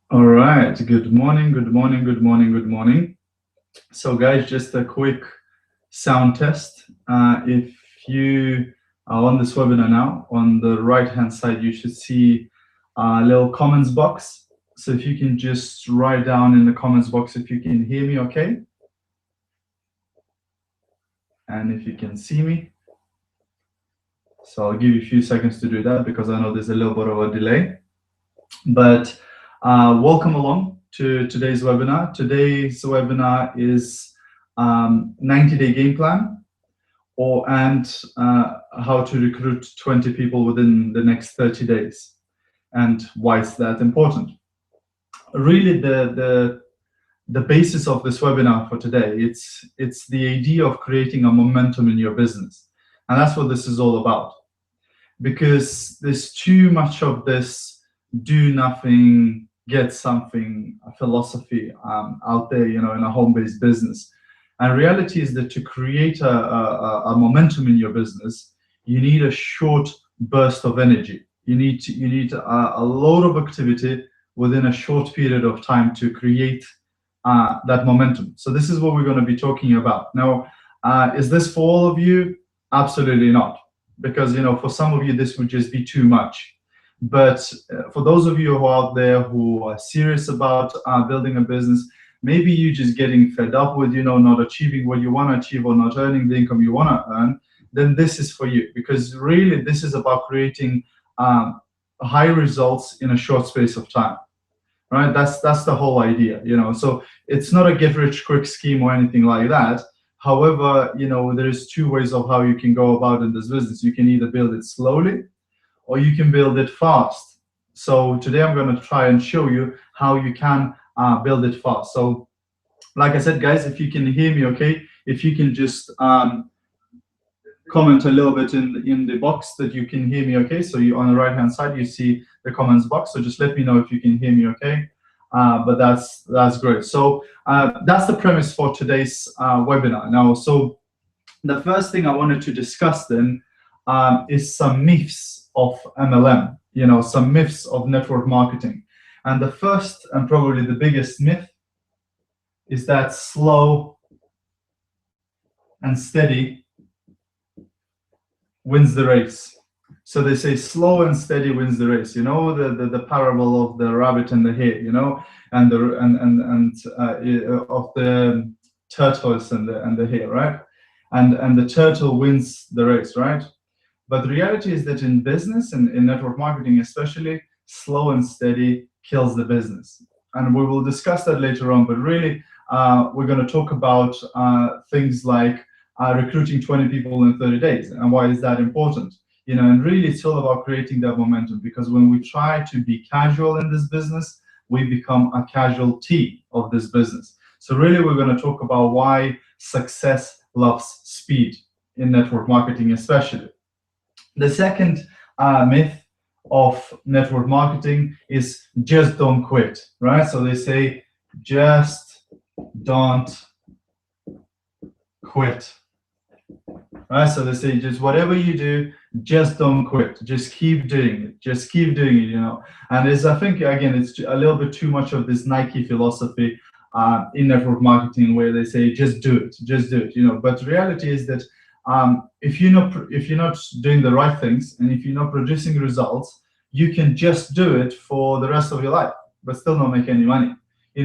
All right. Good morning, good morning, good morning, good morning. So, guys, just a quick sound test. If you are on this webinar now, on the right-hand side, you should see a little comments box. So if you can just write down in the comments box if you can hear me okay, and if you can see me. So I'll give you a few seconds to do that because I know there's a little bit of a delay. But welcome along to today's webinar. Today's webinar is 90-day game plan and how to recruit 20 people within the next 30 days and why is that important. Really, the basis of this webinar for today, it's the idea of creating a momentum in your business. And that's what this is all about. Because there's too much of this do nothing, get something philosophy out there, in a home-based business. And reality is that to create a momentum in your business, you need a short burst of energy. You need a load of activity within a short period of time to create that momentum. So this is what we're going to be talking about. Now, is this for all of you? Absolutely not, because for some of you this would just be too much. But for those of you who are out there who are serious about building a business, maybe you're just getting fed up with not achieving what you want to achieve or not earning the income you want to earn, then this is for you, because really this is about creating high results in a short space of time. Right? That's the whole idea. So it's not a get rich quick scheme or anything like that. However, there's two ways of how you can go about in this business. You can either build it slowly or you can build it fast. So today I'm going to try and show you how you can build it fast. So like I said, guys, if you can hear me okay, if you can just comment a little bit in the box that you can hear me okay. So you on the right hand side you see the comments box, so just let me know if you can hear me okay. But that's great. So that's the premise for today's webinar. Now, so the first thing I wanted to discuss then is some myths of MLM, some myths of network marketing. And the first and probably the biggest myth is that slow and steady wins the race. So they say slow and steady wins the race. The parable of the rabbit and the hare, and of the tortoise and the hare, right? And the turtle wins the race, right? But the reality is that in business and in network marketing especially, slow and steady kills the business. And we will discuss that later on. But really, we're going to talk about things like recruiting 20 people in 30 days. And why is that important? And really it's all about creating that momentum, because when we try to be casual in this business, we become a casualty of this business. So really we're going to talk about why success loves speed in network marketing especially. The second myth of network marketing is just don't quit, right? So they say just don't quit. Right, so they say just whatever you do, just don't quit. Just keep doing it. Just keep doing it. And I think again, it's a little bit too much of this Nike philosophy in network marketing, where they say just do it, just do it. But the reality is that if you're not doing the right things and if you're not producing results, you can just do it for the rest of your life, but still not make any money.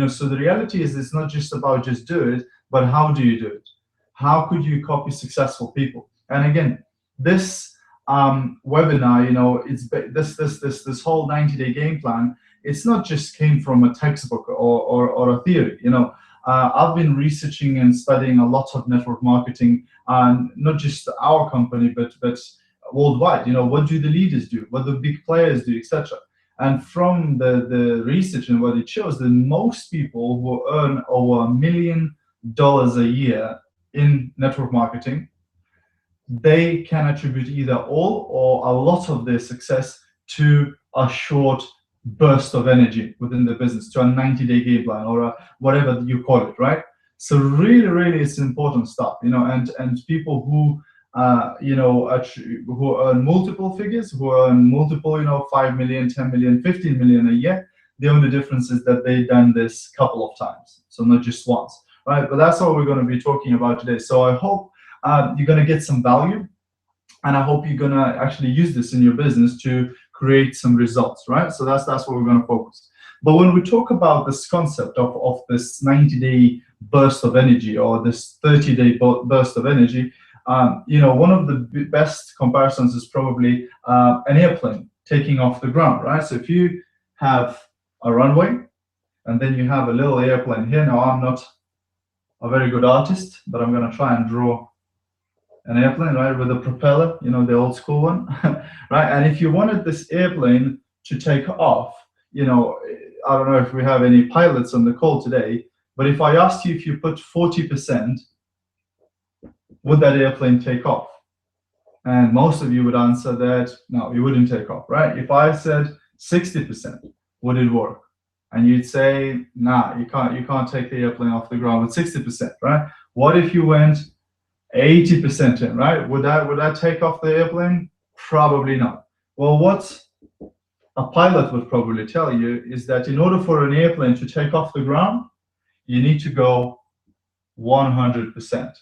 So the reality is it's not just about just do it, but how do you do it? How could you copy successful people? And again, this webinar, it's this whole 90-day game plan. It's not just came from a textbook or a theory. I've been researching and studying a lot of network marketing, not just our company, but worldwide. What do the leaders do? What do the big players do, etc. And from the research and what it shows, that most people who earn over $1 million a year in network marketing, they can attribute either all or a lot of their success to a short burst of energy within the business, to a 90-day game plan or whatever you call it, right? So really it's important stuff, and people who who earn multiple figures, who earn multiple, 5 million, 10 million, 15 million a year, The only difference is that they've done this a couple of times, so not just once, right? But that's what we're going to be talking about today. So I hope you're going to get some value, and I hope you're going to actually use this in your business to create some results, right? So that's what we're going to focus. But when we talk about this concept of this 90-day burst of energy or this 30-day burst of energy, one of the best comparisons is probably an airplane taking off the ground, right? So if you have a runway and then you have a little airplane here. Now, I'm not a very good artist, but I'm going to try and draw an airplane, right, with a propeller, the old school one, right? And if you wanted this airplane to take off, I don't know if we have any pilots on the call today, but if I asked you if you put 40%, would that airplane take off? And most of you would answer that, no, it wouldn't take off, right? If I said 60%, would it work? And you'd say, nah, you can't take the airplane off the ground with 60%, right? What if you went 80% in, right? Would that take off the airplane? Probably not. Well, what a pilot would probably tell you is that in order for an airplane to take off the ground, you need to go 100%,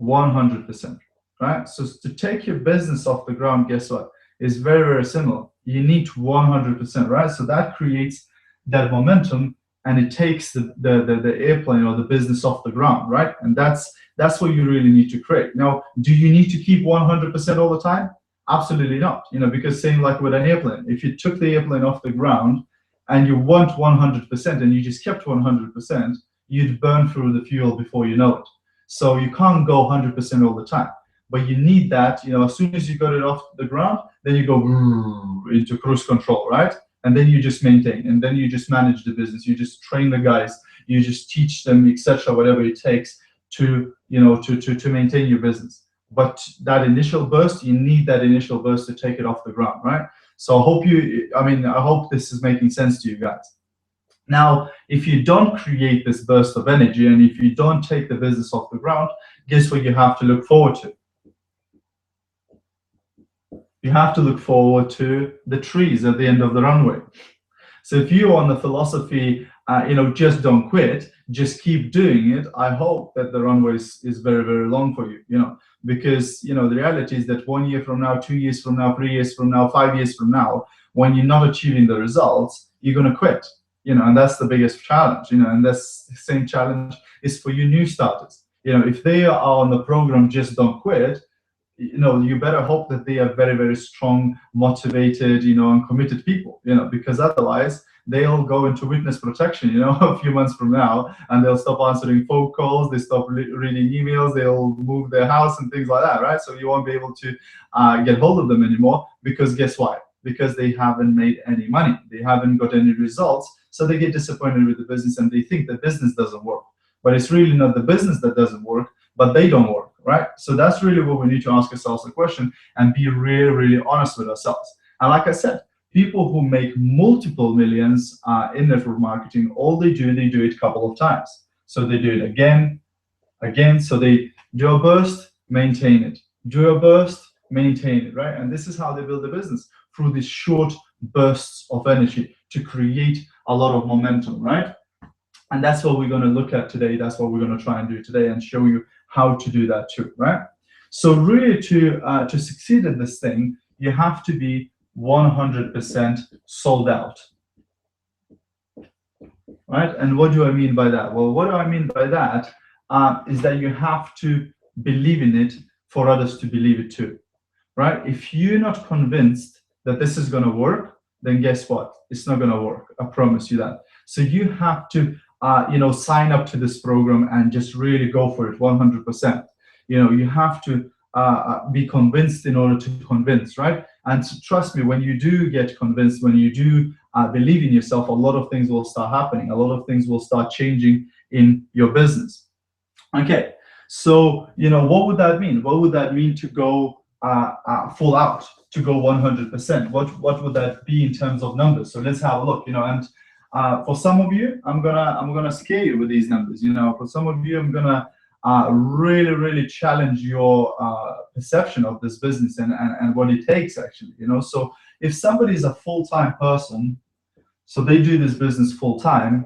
100%, right? So to take your business off the ground, guess what? It's very, very similar. You need 100%, right? So that creates that momentum, and it takes the airplane or the business off the ground, right? And that's what you really need to create. Now, do you need to keep 100% all the time? Absolutely not. Because same like with an airplane, if you took the airplane off the ground and you want 100% and you just kept 100%, you'd burn through the fuel before you know it. So you can't go 100% all the time. But you need that, as soon as you got it off the ground, then you go into cruise control, right? And then you just maintain, and then you just manage the business. You just train the guys, you just teach them, etc., whatever it takes to maintain your business. But that initial burst, you need that initial burst to take it off the ground, right? So I hope this is making sense to you guys. Now, if you don't create this burst of energy and if you don't take the business off the ground, guess what you have to look forward to? You have to look forward to the trees at the end of the runway. So if you're on the philosophy, just don't quit, just keep doing it, I hope that the runway is very, very long for you, because, the reality is that 1 year from now, 2 years from now, 3 years from now, 5 years from now, when you're not achieving the results, you're going to quit, and that's the biggest challenge, and that's the same challenge is for you new starters. If they are on the program, just don't quit, you better hope that they are very, very strong, motivated, and committed people, because otherwise they'll go into witness protection, a few months from now, and they'll stop answering phone calls, they stop reading emails, they'll move their house and things like that, right? So you won't be able to get hold of them anymore, because guess why? Because they haven't made any money, they haven't got any results, so they get disappointed with the business and they think the business doesn't work. But it's really not the business that doesn't work, but they don't work, right? So that's really what we need to ask ourselves a question and be really, really honest with ourselves. And like I said, people who make multiple millions in network marketing, all they do it a couple of times. So they do it again. So they do a burst, maintain it. Do a burst, maintain it, right? And this is how they build a business, through these short bursts of energy to create a lot of momentum, right? And that's what we're going to look at today. That's what we're going to try and do today and show you how to do that too, right? So really to succeed at this thing, you have to be 100% sold out, right? And what do I mean by that? Well, what do I mean by that is that you have to believe in it for others to believe it too, right? If you're not convinced that this is going to work, then guess what? It's not going to work. I promise you that. So you have to sign up to this program and just really go for it 100%. You have to be convinced in order to convince, right? And trust me, when you do get convinced, when you do believe in yourself, a lot of things will start happening. A lot of things will start changing in your business. Okay, so what would that mean? What would that mean to go full out, to go 100%? What would that be in terms of numbers? So let's have a look. And for some of you, I'm gonna scare you with these numbers. For some of you, I'm gonna really, really challenge your perception of this business and what it takes actually. So if somebody is a full-time person, So they do this business full time.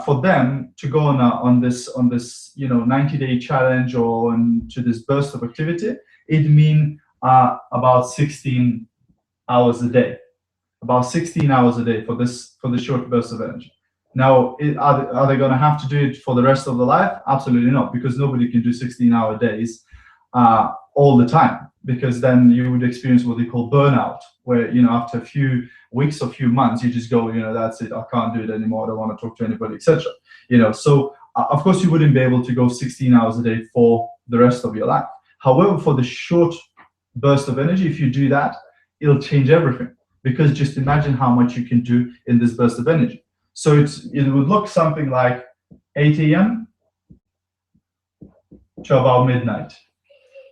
For them to go on this 90-day challenge or to this burst of activity, it means about 16 hours a day, about 16 hours a day for the short burst of energy. Now, are they going to have to do it for the rest of their life? Absolutely not, because nobody can do 16-hour days all the time, because then you would experience what they call burnout, where after a few weeks or few months you just go, that's it, I can't do it anymore, I don't want to talk to anybody, etc. So of course you wouldn't be able to go 16 hours a day for the rest of your life. However, for the short burst of energy, if you do that, it'll change everything, because just imagine how much you can do in this burst of energy. So it would look something like 8 a.m. to about midnight,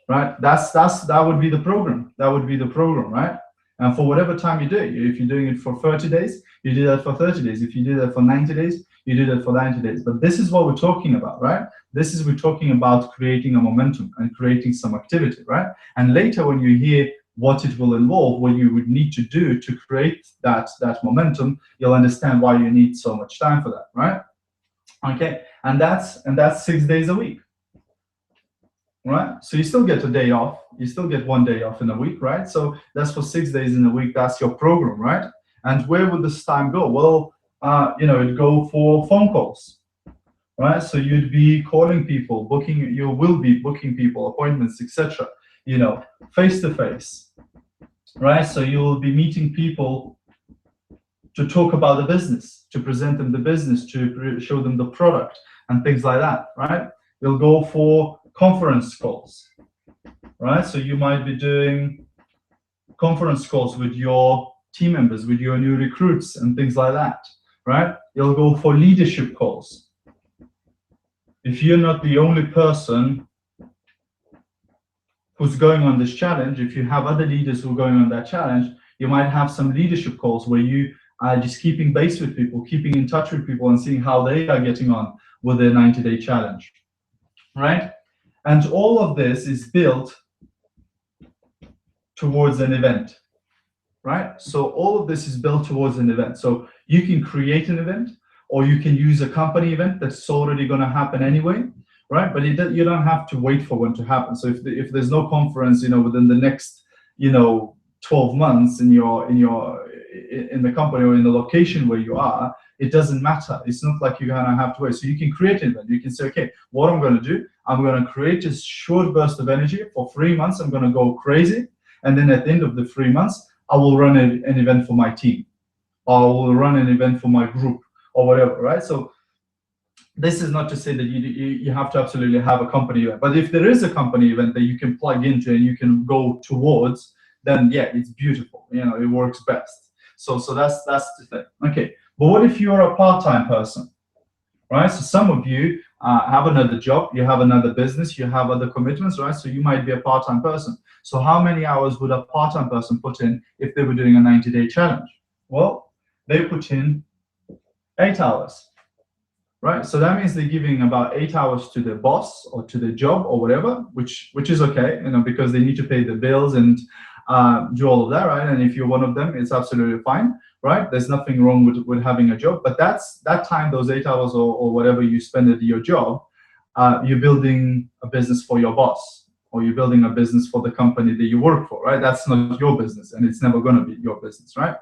right? That would be the program. That would be the program, right? And for whatever time you do it, if you're doing it for 30 days, you do that for 30 days. If you do that for 90 days, you do that for 90 days. But this is what we're talking about, right? We're talking about creating a momentum and creating some activity, right? And later when you hear what it will involve, what you would need to do to create that momentum, you'll understand why you need so much time for that, right? Okay, and that's 6 days a week, right? So you still get a day off, you still get 1 day off in a week, right? So that's for 6 days in a week. That's your program, right? And where would this time go? Well, it'd go for phone calls, right? So you'd be calling people, you will be booking people, appointments, etc. Face to face, right? So you'll be meeting people to talk about the business, to present them the business, to show them the product and things like that, right? You'll go for conference calls, right? So you might be doing conference calls with your team members, with your new recruits and things like that, right? You'll go for leadership calls. If you're not the only person who's going on this challenge, if you have other leaders who are going on that challenge, you might have some leadership calls where you are just keeping base with people, keeping in touch with people and seeing how they are getting on with their 90-day challenge, right? And all of this is built towards an event, right? So all of this is built towards an event. So you can create an event, or you can use a company event that's already going to happen anyway, right? But you don't have to wait for one to happen. So if there's no conference, within the next, 12 months in the company or in the location where you are, it doesn't matter. It's not like you're gonna have to wait. So you can create an event. You can say, okay, what I'm gonna do, I'm gonna create a short burst of energy for 3 months. I'm gonna go crazy, and then at the end of the 3 months, I will run an event for my team, or I will run an event for my group, or whatever, right? So this is not to say that you have to absolutely have a company event, but if there is a company event that you can plug into and you can go towards, then yeah, it's beautiful. It works best. So that's the thing. Okay, but what if you're a part-time person, right? So some of you have another job, you have another business, you have other commitments, right? So you might be a part-time person. So how many hours would a part-time person put in if they were doing a 90-day challenge? Well, they put in 8 hours. Right, so that means they're giving about 8 hours to their boss or to their job or whatever, which is okay, because they need to pay the bills and do all of that, right? And if you're one of them, it's absolutely fine, right? There's nothing wrong with having a job, but that time, those 8 hours or whatever you spend at your job, you're building a business for your boss, or you're building a business for the company that you work for, right? That's not your business, and it's never going to be your business, right?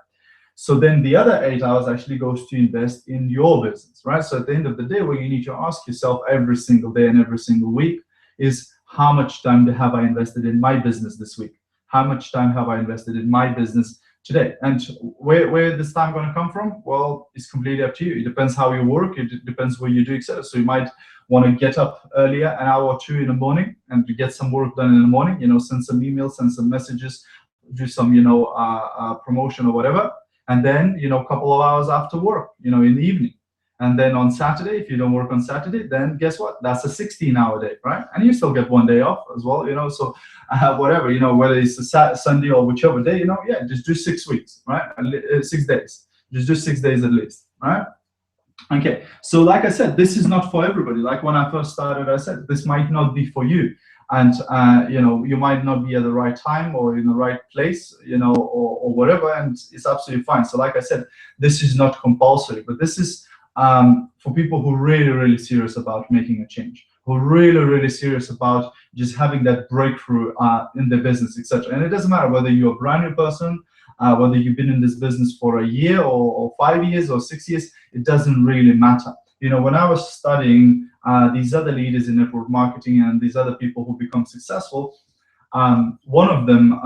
So then the other 8 hours actually goes to invest in your business, right? So at the end of the day, what you need to ask yourself every single day and every single week is, how much time have I invested in my business this week? How much time have I invested in my business today? And where this time going to come from? Well, it's completely up to you. It depends how you work. It depends what you do, etc. So you might want to get up earlier, an hour or two in the morning, and to get some work done in the morning, send some emails, send some messages, do some, promotion or whatever. And then, a couple of hours after work, in the evening. And then on Saturday, if you don't work on Saturday, then guess what? That's a 16-hour day, right? And you still get 1 day off as well, so whatever, whether it's a Sunday or whichever day, yeah, just do 6 weeks, right? 6 days. Just do 6 days at least, right? Okay, so like I said, this is not for everybody. Like when I first started, I said, this might not be for you. and you might not be at the right time or in the right place, or whatever, and it's absolutely fine. So like I said, this is not compulsory, but this is for people who are really, really serious about making a change, who are really, really serious about just having that breakthrough in their business, etc. And it doesn't matter whether you're a brand new person, whether you've been in this business for a year or 5 years or 6 years, it doesn't really matter. When I was studying these other leaders in network marketing and these other people who become successful, one of them,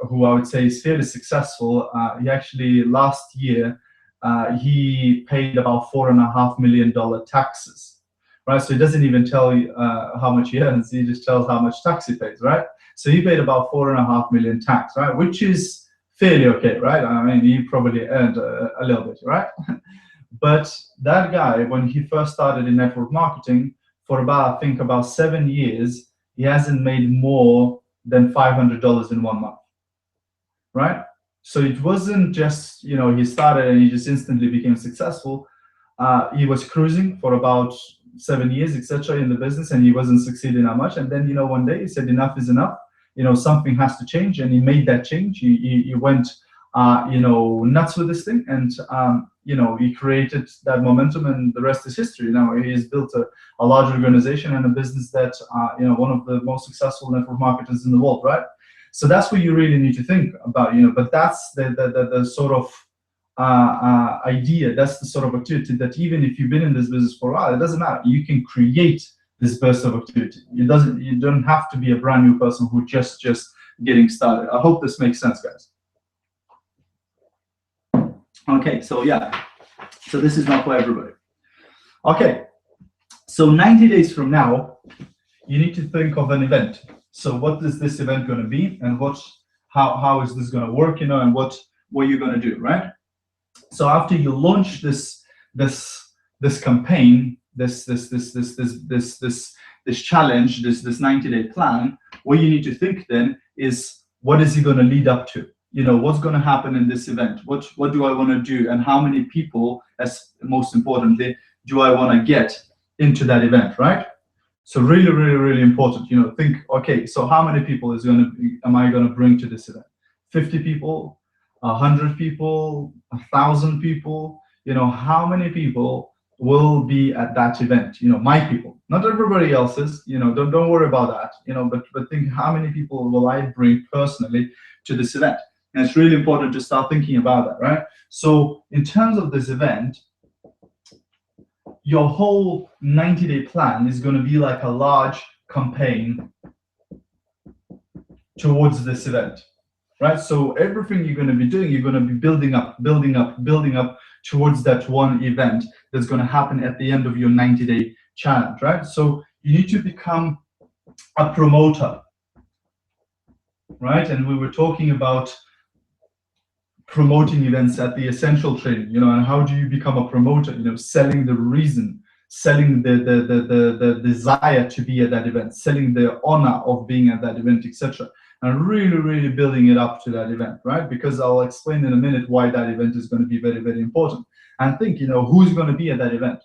who I would say is fairly successful, he actually last year, he paid about $4.5 million taxes, right? So he doesn't even tell you how much he earns, he just tells how much tax he pays, right? So he paid about $4.5 million tax, right? Which is fairly okay, right? I mean, he probably earned a little bit, right? But that guy, when he first started in network marketing, for I think about 7 years, he hasn't made more than $500 in 1 month, right? So it wasn't just, he started and he just instantly became successful. He was cruising for about 7 years, etc., in the business, and he wasn't succeeding that much. And then, one day he said, enough is enough. Something has to change, and he made that change. He went, nuts with this thing, and he created that momentum, and the rest is history. Now he has built a large organization and a business that, one of the most successful network marketers in the world, right? So that's what you really need to think about, but that's the sort of idea, that's the sort of activity that even if you've been in this business for a while, it doesn't matter. You can create this burst of activity. You don't have to be a brand new person who just getting started. I hope this makes sense, guys. Okay, so yeah, so this is not for everybody. Okay, so 90 days from now, you need to think of an event. So what is this event going to be, and how is this going to work, and what you're going to do, right? So after you launch this campaign, this challenge, this 90-day plan, what you need to think then is, what is it going to lead up to? What's going to happen in this event? What do I want to do, and how many people, as most importantly, do I want to get into that event, right? So really, really, really important. Think, okay, so how many people am I going to bring to this event? 50 people, 100 people, 1,000 people. How many people will be at that event? My people, not everybody else's. Don't worry about that. But think, how many people will I bring personally to this event? And it's really important to start thinking about that, right? So in terms of this event, your whole 90-day plan is going to be like a large campaign towards this event, right? So everything you're going to be doing, you're going to be building up towards that one event that's going to happen at the end of your 90-day challenge, right? So you need to become a promoter, right? And we were talking about promoting events at the essential training, and how do you become a promoter? Selling the reason, selling the desire to be at that event, selling the honor of being at that event, etc. And really, really building it up to that event, right? Because I'll explain in a minute why that event is going to be very, very important. And think, who's going to be at that event?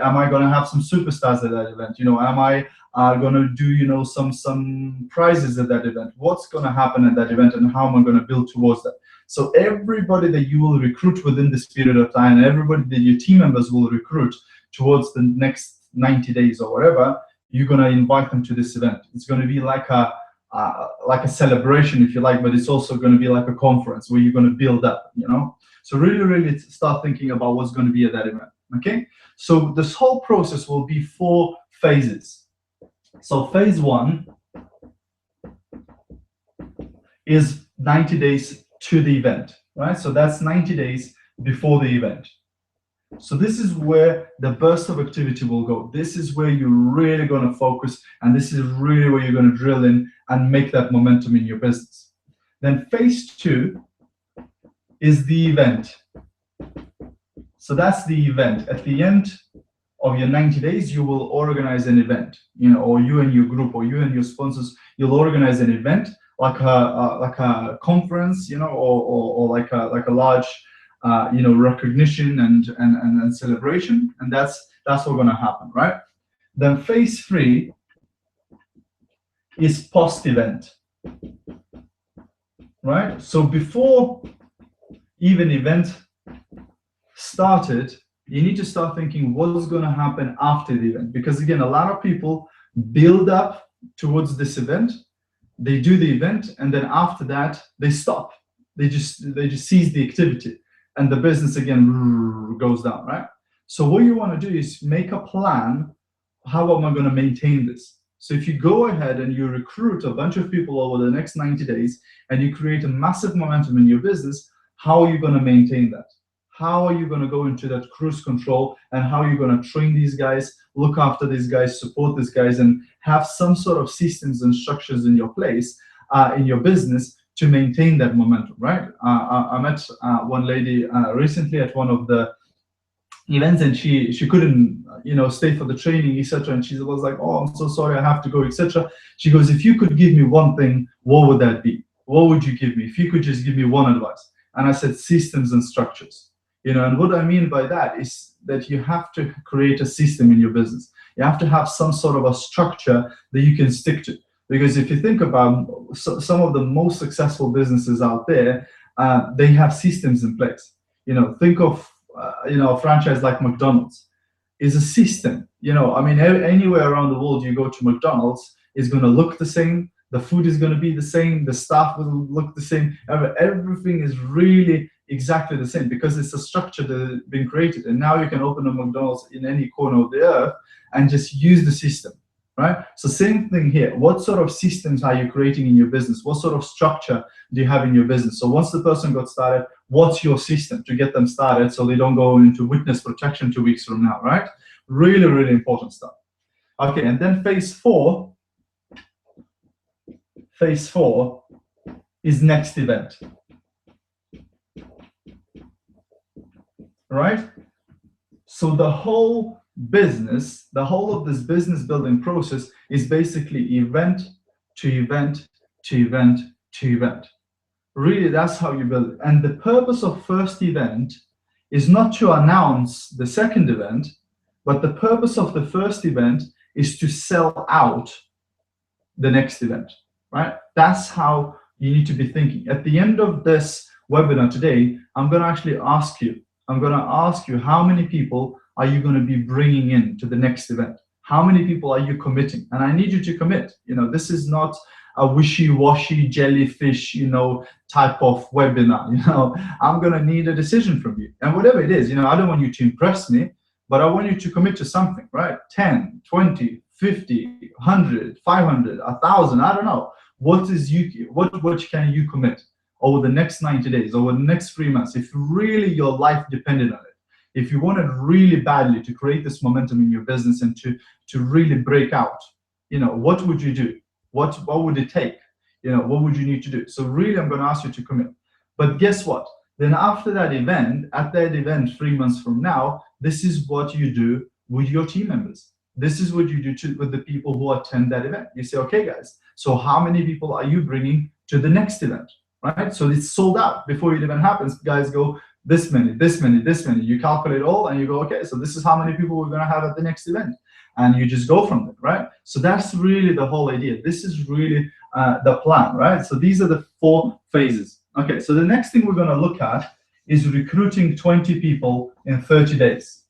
Am I going to have some superstars at that event? Am I going to do, some prizes at that event? What's going to happen at that event, and how am I going to build towards that? So everybody that you will recruit within this period of time, everybody that your team members will recruit towards the next 90 days or whatever, you're going to invite them to this event. It's going to be like a celebration, if you like, but it's also going to be like a conference where you're going to build up, So really, really start thinking about what's going to be at that event, okay? So this whole process will be 4 phases. So phase 1 is 90 days to the event, right? So that's 90 days before the event. So this is where the burst of activity will go. This is where you're really going to focus, and this is really where you're going to drill in and make that momentum in your business. Then phase 2 is the event. So that's the event. At the end of your 90 days, you will organize an event, or you and your group, or you and your sponsors, you'll organize an event like a conference, or like a large, recognition and celebration, and that's what's going to happen, right? Then phase 3 is post-event, right? So before even event started, you need to start thinking what's going to happen after the event. Because again, a lot of people build up towards this event, they do the event, and then after that, they stop. They just cease the activity, and the business again goes down, right? So what you want to do is make a plan. How am I going to maintain this? So if you go ahead and you recruit a bunch of people over the next 90 days and you create a massive momentum in your business, how are you going to maintain that? How are you going to go into that cruise control, and how are you going to train these guys, look after these guys, support these guys, and have some sort of systems and structures in your place, in your business, to maintain that momentum, right? I met one lady recently at one of the events, and she couldn't stay for the training, etc., and she was like, oh, I'm so sorry, I have to go, etc. She goes, if you could give me one thing, what would that be? What would you give me if you could just give me one advice? And I said, systems and structures. And what I mean by that is that you have to create a system in your business. You have to have some sort of a structure that you can stick to. Because if you think about some of the most successful businesses out there, they have systems in place. Think of a franchise like McDonald's is a system. Anywhere around the world you go to McDonald's, is going to look the same. The food is going to be the same. The staff will look the same. Everything is really exactly the same because it's a structure that has been created. And now you can open a McDonald's in any corner of the earth and just use the system, right? So same thing here. What sort of systems are you creating in your business? What sort of structure do you have in your business? So once the person got started, what's your system to get them started so they don't go into witness protection 2 weeks from now, right? Really, really important stuff. Okay, and then phase four is next event. Right? So the whole of this business building process is basically event to event to event to event. Really, that's how you build it. And the purpose of first event is not to announce the second event, but the purpose of the first event is to sell out the next event, right? That's how you need to be thinking. At the end of this webinar today, I'm going to actually ask you how many people are you going to be bringing in to the next event? How many people are you committing? And I need you to commit. This is not a wishy-washy jellyfish, type of webinar. I'm going to need a decision from you. And whatever it is, I don't want you to impress me, but I want you to commit to something, right? 10, 20, 50, 100, 500, 1,000, I don't know. What can you commit over the next 90 days, over the next 3 months, if really your life depended on it? If you wanted really badly to create this momentum in your business and to really break out, what would you do? What would it take? What would you need to do? So really, I'm going to ask you to commit. But guess what? Then after that event, at that event 3 months from now, this is what you do with your team members. This is what you do with the people who attend that event. You say, okay, guys, so how many people are you bringing to the next event, right? So it's sold out before it even happens. Guys go, this many, this many, this many. You calculate all and you go, okay, so this is how many people we're going to have at the next event. And you just go from there, right? So that's really the whole idea. This is really the plan, right? So these are the 4 phases. Okay, so the next thing we're going to look at is recruiting 20 people in 30 days.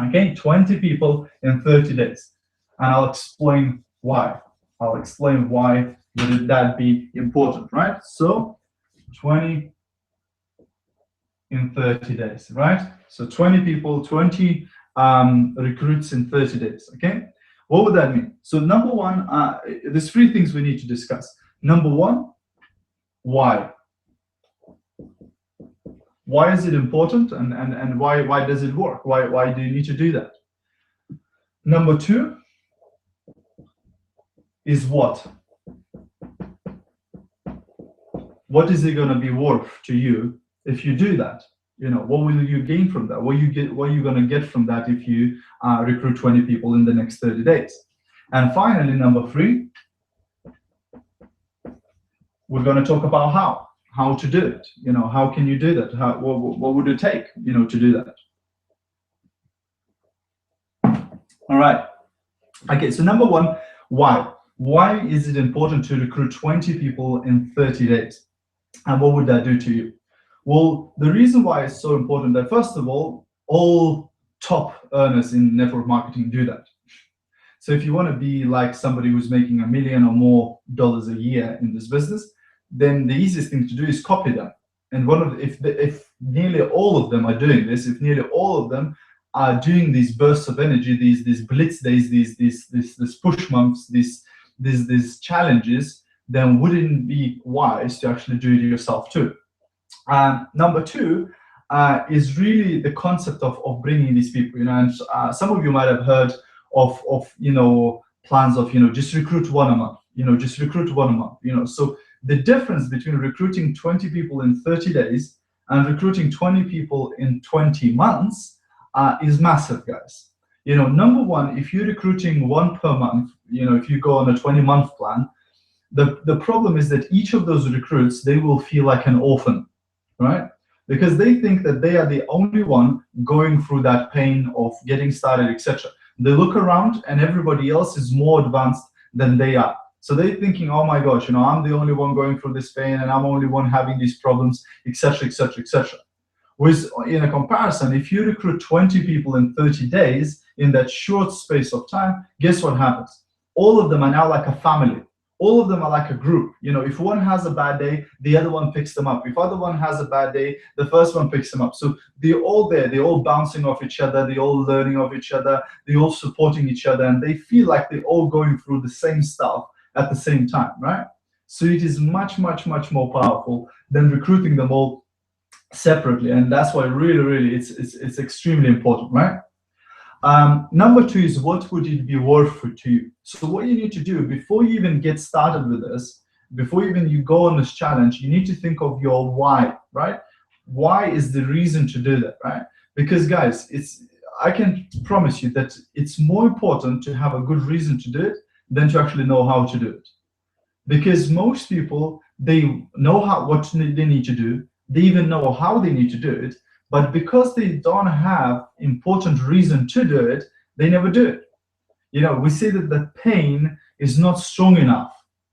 Okay, 20 people in 30 days. And I'll explain why. Would that be important, right? So 20 in 30 days, right? So 20 people, 20 recruits in 30 days, okay? What would that mean? So number one, there's 3 things we need to discuss. Number one, why? Why is it important, and why does it work? Why do you need to do that? Number 2 is what? What is it going to be worth to you if you do that? What will you gain from that? What are you going to get from that if you recruit 20 people in the next 30 days? And finally, number 3, we're going to talk about how to do it. How can you do that? What would it take, to do that? All right. Okay, so number 1, why? Why is it important to recruit 20 people in 30 days? And what would that do to you? Well, the reason why it's so important that, first of all top earners in network marketing do that. So if you want to be like somebody who's making $1 million or more dollars a year in this business, then the easiest thing to do is copy them. And if nearly all of them are doing this, if nearly all of them are doing these bursts of energy, these blitz days, these push months, these challenges, then wouldn't it be wise to actually do it yourself too? Number two is really the concept of bringing these people. And some of you might have heard of plans of just recruit one a month. Just recruit one a month. So the difference between recruiting 20 people in 30 days and recruiting 20 people in 20 months is massive, guys. Number one, if you're recruiting one per month, if you go on a 20-month plan, the problem is that each of those recruits, they will feel like an orphan, right? Because they think that they are the only one going through that pain of getting started, etc. They look around and everybody else is more advanced than they are. So they're thinking, oh my gosh, I'm the only one going through this pain and I'm the only one having these problems, etc., etc., etc. Whereas in a comparison, if you recruit 20 people in 30 days in that short space of time, guess what happens? All of them are now like a family. All of them are like a group. If one has a bad day, the other one picks them up. If other one has a bad day, the first one picks them up. So they're all there. They're all bouncing off each other. They're all learning off each other. They're all supporting each other. And they feel like they're all going through the same stuff at the same time, right? So it is much, much, much more powerful than recruiting them all separately. And that's why really, it's extremely important, right? Number two is, what would it be worth to you? So what you need to do before you even get started with this, before even you go on this challenge, you need to think of your why, right? Why is the reason to do that, right? Because guys, I can promise you that it's more important to have a good reason to do it than to actually know how to do it. Because most people, they know what they need to do, they even know how they need to do it, but because they don't have important reason to do it, they never do it. We see that the pain is not strong enough,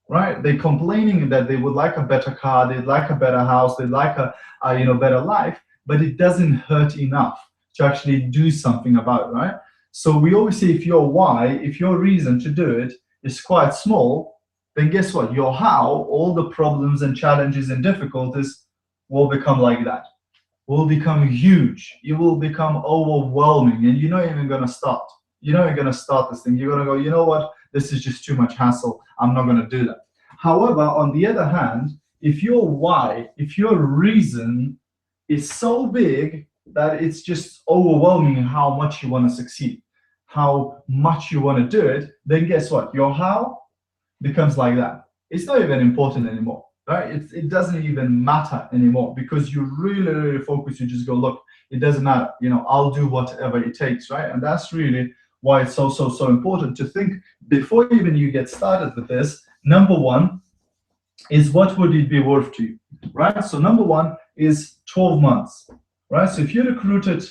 right? They're complaining that they would like a better car, they'd like a better house, they'd like a better life, but it doesn't hurt enough to actually do something about it, right? So we always say, if your why, if your reason to do it is quite small, then guess what? Your how, all the problems and challenges and difficulties will become like that. Will become huge. It will become overwhelming, and you're not even going to start. You're not even going to start this thing. You're going to go, you know what? This is just too much hassle. I'm not going to do that. However, on the other hand, if your why, if your reason is so big that it's just overwhelming how much you want to succeed, how much you want to do it, then guess what? Your how becomes like that. It's not even important anymore. Right? It doesn't even matter anymore, because you really focus. You just go, look, it doesn't matter. I'll do whatever it takes, right? And that's really why it's so important to think before even you get started with this. Number one is, what would it be worth to you, right? So number one is 12 months, right? So if you recruited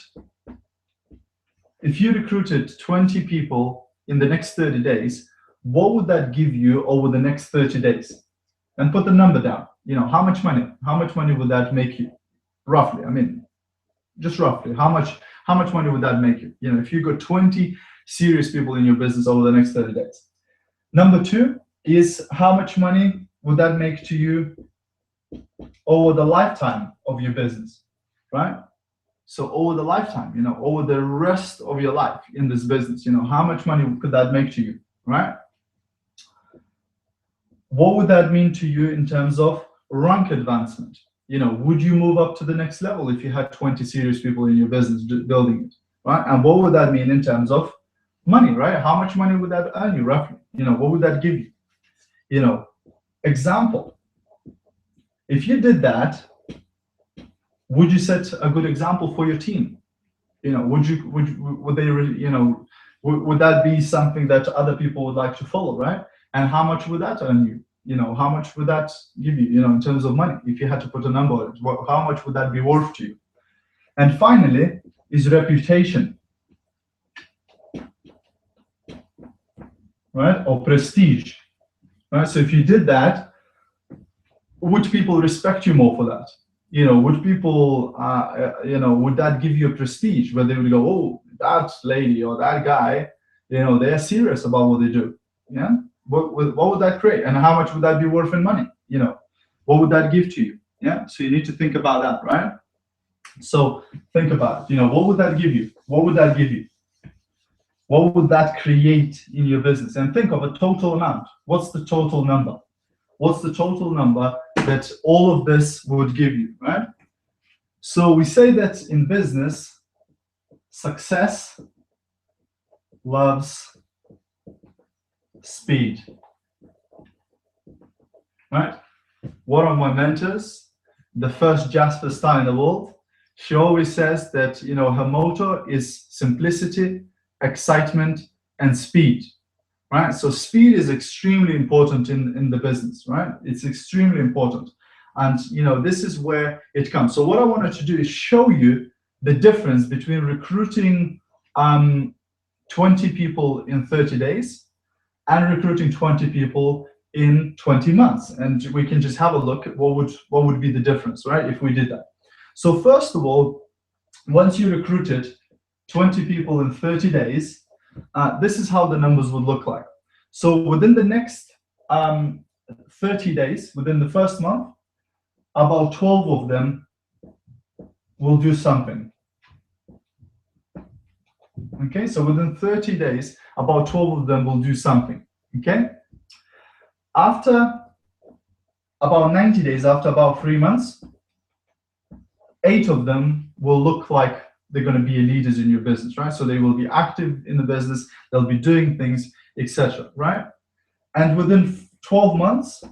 20 people in the next 30 days, what would that give you over the next 30 days? And put the number down. How much money would that make you? Roughly, just roughly, how much money would that make you? If you got 20 serious people in your business over the next 30 days. Number two is, how much money would that make to you over the lifetime of your business, right? So over the lifetime, over the rest of your life in this business, how much money could that make to you, right? What would that mean to you in terms of rank advancement? Would you move up to the next level if you had 20 serious people in your business building it, right? And what would that mean in terms of money, right? How much money would that earn you roughly? What would that give you? Example, if you did that, would you set a good example for your team? Would they really, would that be something that other people would like to follow, right? And how much would that earn you? How much would that give you, in terms of money? If you had to put a number on it, how much would that be worth to you? And finally is reputation, right? Or prestige. right? So if you did that, would people respect you more for that? Would people, would that give you a prestige where they would go, oh, that lady or that guy, they're serious about what they do. Yeah. What would that create, and how much would that be worth in money? What would that give to you? Yeah. So you need to think about that, right? So think about it. What would that give you? What would that give you? What would that create in your business? And think of a total amount. What's the total number? What's the total number that all of this would give you, right? So we say that in business, success loves speed, right? One of my mentors, the first Jasper star in the world, she always says that, her motto is simplicity, excitement, and speed. Right? So speed is extremely important in the business, right? It's extremely important. And this is where it comes. So what I wanted to do is show you the difference between recruiting 20 people in 30 days and recruiting 20 people in 20 months. And we can just have a look at what would be the difference, right? If we did that. So first of all, once you recruited 20 people in 30 days, this is how the numbers would look like. So within the next 30 days, within the first month, about 12 of them will do something. Okay, so within 30 days, about 12 of them will do something. Okay, after about 90 days, after about 3 months, 8 of them will look like they're going to be leaders in your business, right? So they will be active in the business, they'll be doing things, etc., right? And within 12 months,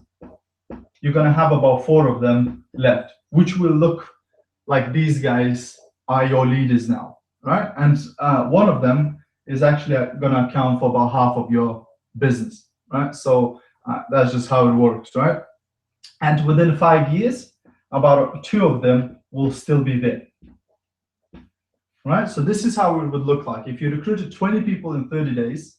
you're going to have about 4 of them left, which will look like these guys are your leaders now, right? And one of them is actually going to account for about half of your business, right? So that's just how it works, right? And within 5 years, about 2 of them will still be there. Right, so this is how it would look like. If you recruited 20 people in 30 days,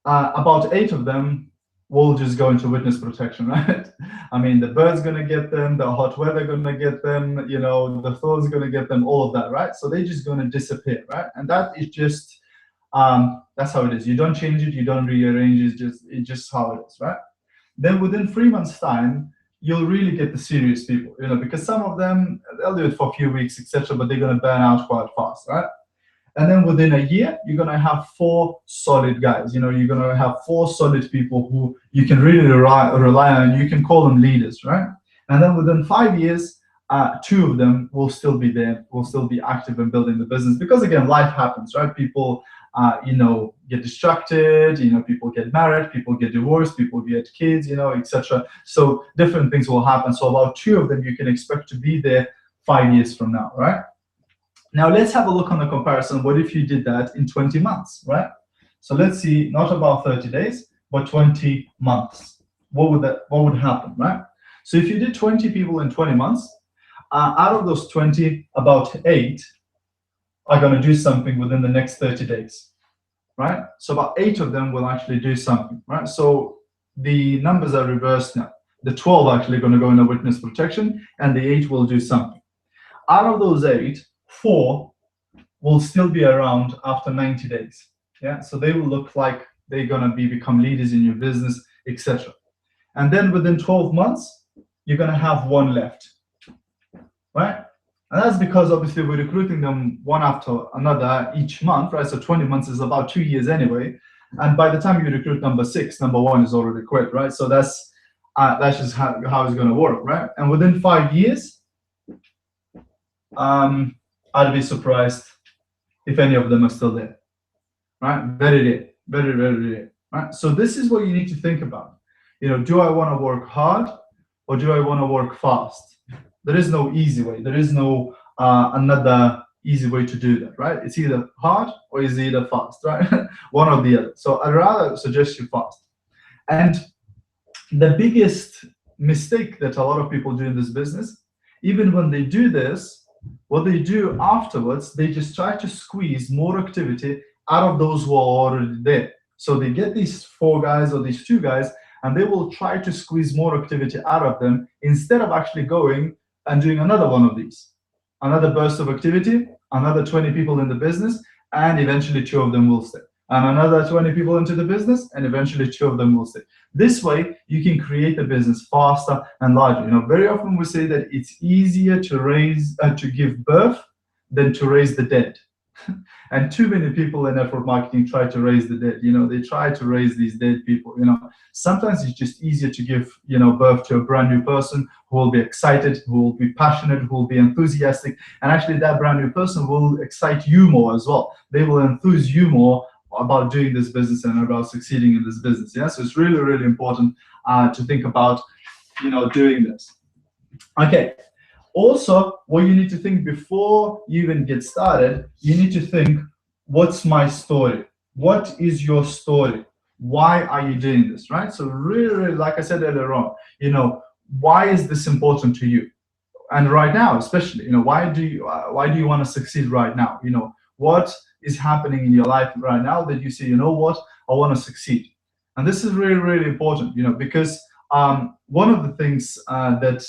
about 8 of them will just go into witness protection, right? I mean, the bird's gonna get them, the hot weather gonna get them, the thorn's gonna get them, all of that, right? So they're just gonna disappear, right? And that is just, that's how it is. You don't change it, you don't rearrange it, it's just how it is, right? Then within 3 months' time, you'll really get the serious people, because some of them, they'll do it for a few weeks, etc., but they're going to burn out quite fast, right? And then within a year, you're going to have 4 solid guys. You're going to have 4 solid people who you can really rely on. You can call them leaders, right? And then within 5 years, 2 of them will still be there, will still be active in building the business. Because again, life happens, right? People, get distracted, people get married, people get divorced, people get kids, etc. So different things will happen. So about 2 of them you can expect to be there 5 years from now, right? Now let's have a look on the comparison. What if you did that in 20 months, right? So let's see, not about 30 days, but 20 months. What would happen, right? So if you did 20 people in 20 months, out of those 20, about 8 are going to do something within the next 30 days, right? So about 8 of them will actually do something, right? So the numbers are reversed now. The 12 are actually going to go into witness protection, and the 8 will do something. Out of those 8, 4 will still be around after 90 days. Yeah, so they will look like they're going to become leaders in your business, etc. And then within 12 months, you're going to have 1 left, right? And that's because obviously we're recruiting them one after another each month, right? So 20 months is about 2 years anyway. And by the time you recruit number 6, number 1 is already quit, right? So that's just how it's going to work, right? And within 5 years, I'd be surprised if any of them are still there, right? Very rare, very, very rare, right? So this is what you need to think about. Do I want to work hard or do I want to work fast? There is no easy way. There is no another easy way to do that, right? It's either hard or it's either fast, right? One or the other. So I'd rather suggest you fast. And the biggest mistake that a lot of people do in this business, even when they do this, what they do afterwards, they just try to squeeze more activity out of those who are already there. So they get these 4 guys or these 2 guys, and they will try to squeeze more activity out of them instead of actually going and doing another one of these, another burst of activity, another 20 people in the business, and eventually 2 of them will stay. And another 20 people into the business, and eventually 2 of them will stay. This way, you can create the business faster and larger. Very often we say that it's easier to give birth than to raise the dead. And too many people in network marketing try to raise the dead. They try to raise these dead people. Sometimes it's just easier to give birth to a brand new person who will be excited, who will be passionate, who will be enthusiastic, and actually that brand new person will excite you more as well. They will enthuse you more about doing this business and about succeeding in this business. So it's really, really important to think about doing this. Okay. Also, what you need to think before you even get started, you need to think, what's my story? What is your story? Why are you doing this, right? So really, really, like I said earlier on, why is this important to you? And right now, especially, why do you want to succeed right now? What is happening in your life right now that you say, what, I want to succeed? And this is really, really important, because one of the things that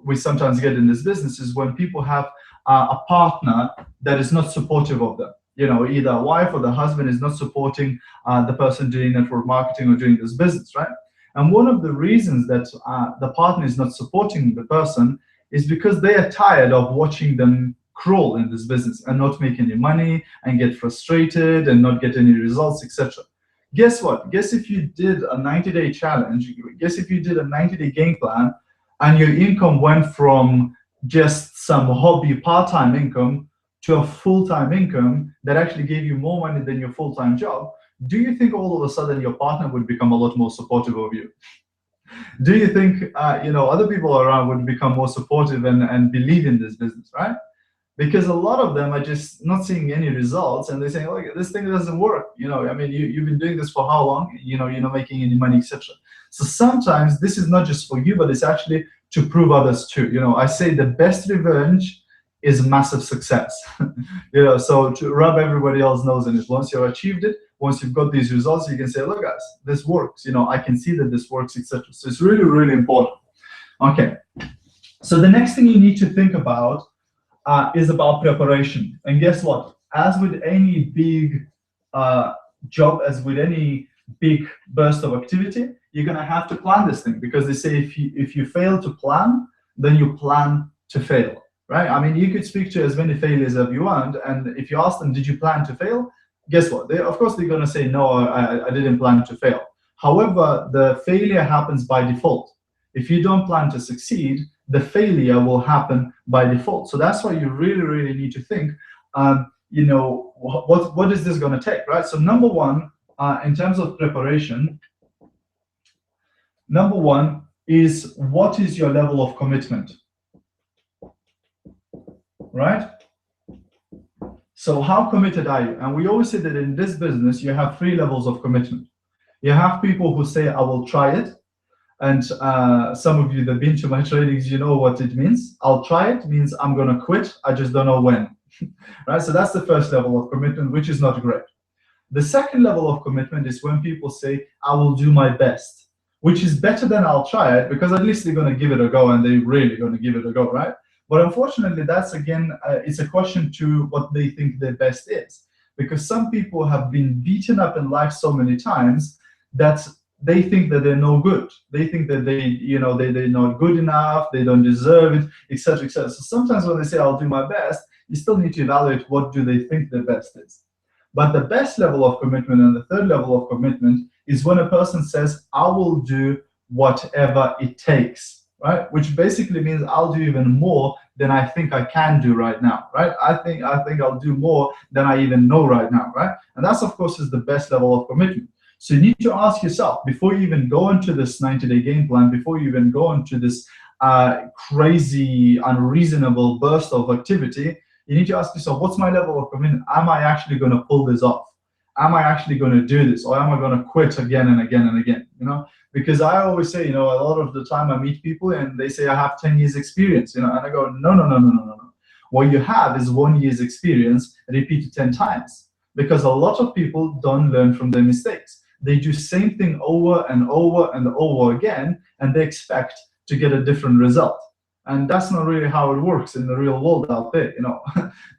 we sometimes get in this business is when people have a partner that is not supportive of them. Either a wife or the husband is not supporting the person doing network marketing or doing this business, right? And one of the reasons that the partner is not supporting the person is because they are tired of watching them crawl in this business and not make any money and get frustrated and not get any results, etc. Guess what? Guess if you did a 90-day challenge, guess if you did a 90-day game plan and your income went from just some hobby part-time income to a full-time income that actually gave you more money than your full-time job, do you think all of a sudden your partner would become a lot more supportive of you? Do you think other people around would become more supportive and believe in this business, right? Because a lot of them are just not seeing any results, and they're saying, "Look, this thing doesn't work." You've been doing this for how long? You're not making any money, etc. So sometimes this is not just for you, but it's actually to prove others too. I say the best revenge is massive success. So to rub everybody else's nose in it. Once you've achieved it, once you've got these results, you can say, "Look, guys, this works. I can see that this works, etc." So it's really, really important. Okay. So the next thing you need to think about is about preparation. And guess what? As with any big job, as with any big burst of activity, you're going to have to plan this thing, because they say if you fail to plan, then you plan to fail, right? I mean, you could speak to as many failures as you want, and if you ask them, did you plan to fail? Guess what? Of course, they're going to say, no, I didn't plan to fail. However, the failure happens by default. If you don't plan to succeed, the failure will happen by default. So that's why you really, really need to think, what is this going to take, right? So number one, in terms of preparation, number one is, what is your level of commitment, right? So how committed are you? And we always say that in this business, you have 3 levels of commitment. You have people who say, I will try it. And some of you that have been to my trainings, you know what it means. I'll try it means I'm going to quit. I just don't know when. Right? So that's the first level of commitment, which is not great. The second level of commitment is when people say, I will do my best, which is better than I'll try it, because at least they're going to give it a go, and they're really going to give it a go, right? But unfortunately, that's, again, it's a question to what they think their best is. Because some people have been beaten up in life so many times that they think that they're no good. They think that they're not good enough, they don't deserve it, etc., etc. So sometimes when they say, I'll do my best, you still need to evaluate what do they think their best is. But the best level of commitment and the third level of commitment is when a person says, I will do whatever it takes, right? Which basically means I'll do even more than I think I can do right now, right? I think I'll do more than I even know right now, right? And that's, of course, is the best level of commitment. So you need to ask yourself, before you even go into this 90-day game plan, before you even go into this crazy, unreasonable burst of activity, you need to ask yourself, what's my level of commitment? Am I actually going to pull this off? Am I actually going to do this? Or am I going to quit again and again and again? Because I always say, a lot of the time I meet people and they say, I have 10 years experience, and I go, no. What you have is 1 year's experience repeated 10 times, because a lot of people don't learn from their mistakes. They do same thing over and over and over again, and they expect to get a different result. And that's not really how it works in the real world out there.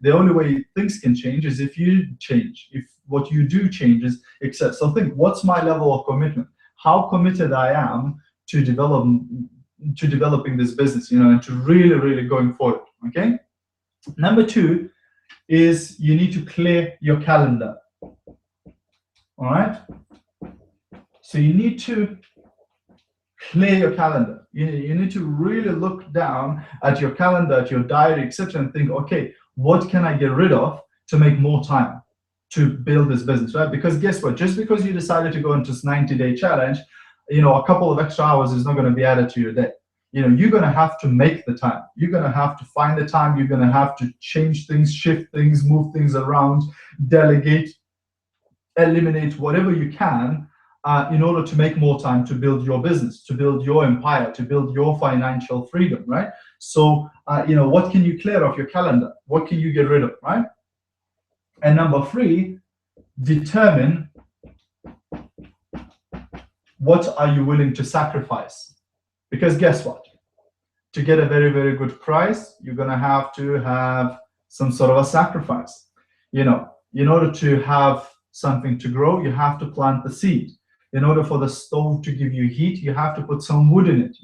The only way things can change is if you change, if what you do changes. Except, so think, what's my level of commitment? How committed I am to developing this business, and to really going forward. Okay. Number two is you need to clear your calendar. All right. So you need to clear your calendar. You need to really look down at your calendar, at your diary, etc., and think, okay, what can I get rid of to make more time to build this business, right? Because guess what? Just because you decided to go into this 90-day challenge, a couple of extra hours is not going to be added to your day. You're going to have to make the time. You're going to have to find the time. You're going to have to change things, shift things, move things around, delegate, eliminate whatever you can in order to make more time to build your business, to build your empire, to build your financial freedom, right? So, what can you clear off your calendar? What can you get rid of, right? And number three, determine what are you willing to sacrifice. Because guess what? To get a very good price, you're going to have some sort of a sacrifice. In order to have something to grow, you have to plant the seed. In order for the stove to give you heat, you have to put some wood in it.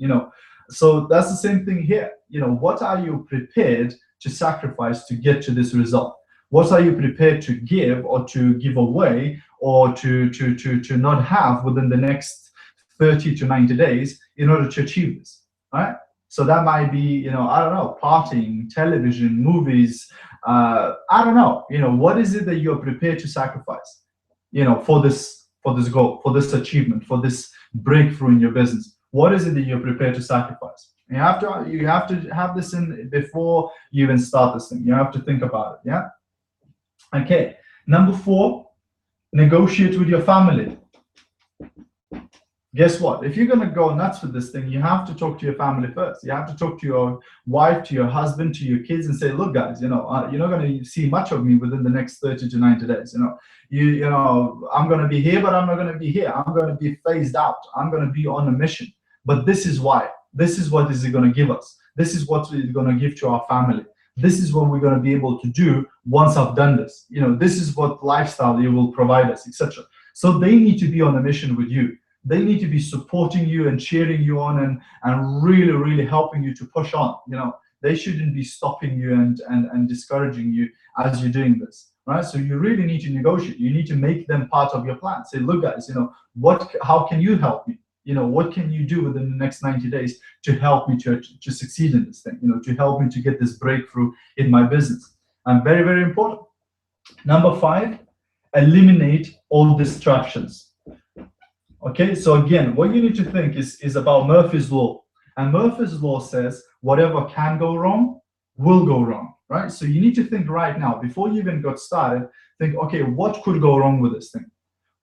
So that's the same thing here. What are you prepared to sacrifice to get to this result? What are you prepared to give or to give away or to not have within the next 30 to 90 days in order to achieve this, right? So that might be, I don't know, partying, television, movies, I don't know, what is it that you're prepared to sacrifice, for this goal, for this achievement, for this breakthrough in your business? What is it that you're prepared to sacrifice? You have to have this in before you even start this thing. You have to think about it, yeah? Okay, number four, negotiate with your family. Guess what? If you're going to go nuts with this thing, you have to talk to your family first. You have to talk to your wife, to your husband, to your kids, and say, look, guys, you're not going to see much of me within the next 30 to 90 days. I'm going to be here, but I'm not going to be here. I'm going to be phased out. I'm going to be on a mission. But this is why. This is what is it going to give us. This is what we're going to give to our family. This is what we're going to be able to do once I've done this. This is what lifestyle you will provide us, etc. So they need to be on a mission with you. They need to be supporting you and cheering you on and really helping you to push on. They shouldn't be stopping you and discouraging you as you're doing this, right? So you really need to negotiate. You need to make them part of your plan. Say, look, guys, how can you help me? What can you do within the next 90 days to help me to succeed in this thing? To help me to get this breakthrough in my business. And very important. Number five, eliminate all distractions. Okay, so again, what you need to think is about Murphy's Law. And Murphy's Law says whatever can go wrong will go wrong, right? So you need to think right now, before you even got started, think, okay, what could go wrong with this thing?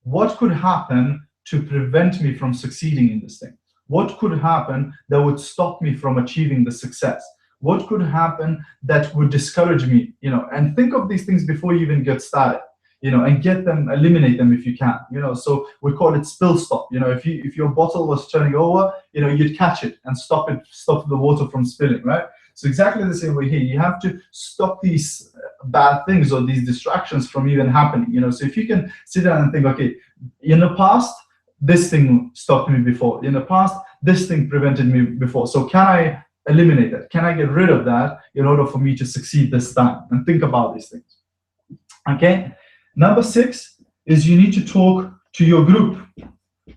What could happen to prevent me from succeeding in this thing? What could happen that would stop me from achieving the success? What could happen that would discourage me? And think of these things before you even get started. And eliminate them if you can. So we call it spill stop. If your bottle was turning over, you'd catch it and stop the water from spilling, right? So exactly the same way here, you have to stop these bad things or these distractions from even happening. So if you can sit down and think, okay, in the past, this thing stopped me before. In the past, this thing prevented me before. So can I eliminate that? Can I get rid of that in order for me to succeed this time? And think about these things. Okay. Number six is you need to talk to your group,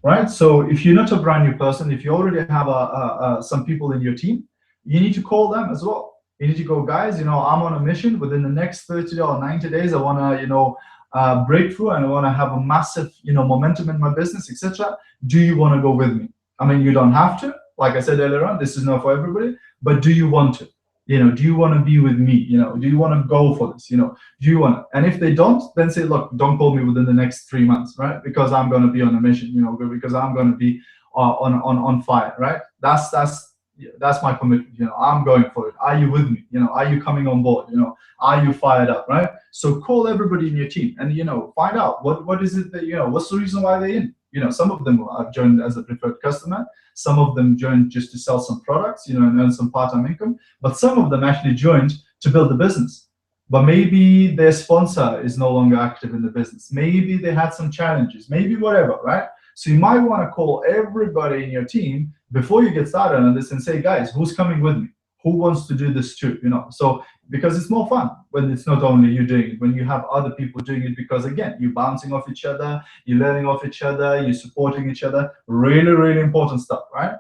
right? So if you're not a brand new person, if you already have some people in your team, you need to call them as well. You need to go, guys, I'm on a mission. Within the next 30 or 90 days, I want to, breakthrough, and I want to have a massive, momentum in my business, etc. Do you want to go with me? I mean, you don't have to. Like I said earlier on, this is not for everybody, but do you want to? Do you want to be with me? Do you want to go for this? Do you want to? And if they don't, then say, look, don't call me within the next 3 months, right? Because I'm going to be on a mission, because I'm going to be on fire, right? That's my commitment. I'm going for it. Are you with me? Are you coming on board? Are you fired up, right? So call everybody in your team and, find out what is it that, what's the reason why they're in? Some of them have joined as a preferred customer. Some of them joined just to sell some products, and earn some part-time income. But some of them actually joined to build the business. But maybe their sponsor is no longer active in the business. Maybe they had some challenges, maybe whatever, right? So you might want to call everybody in your team before you get started on this and say, guys, who's coming with me? Who wants to do this too? So because it's more fun when it's not only you doing it, when you have other people doing it, because again, you're bouncing off each other, you're learning off each other, you're supporting each other. Really, really important stuff, right?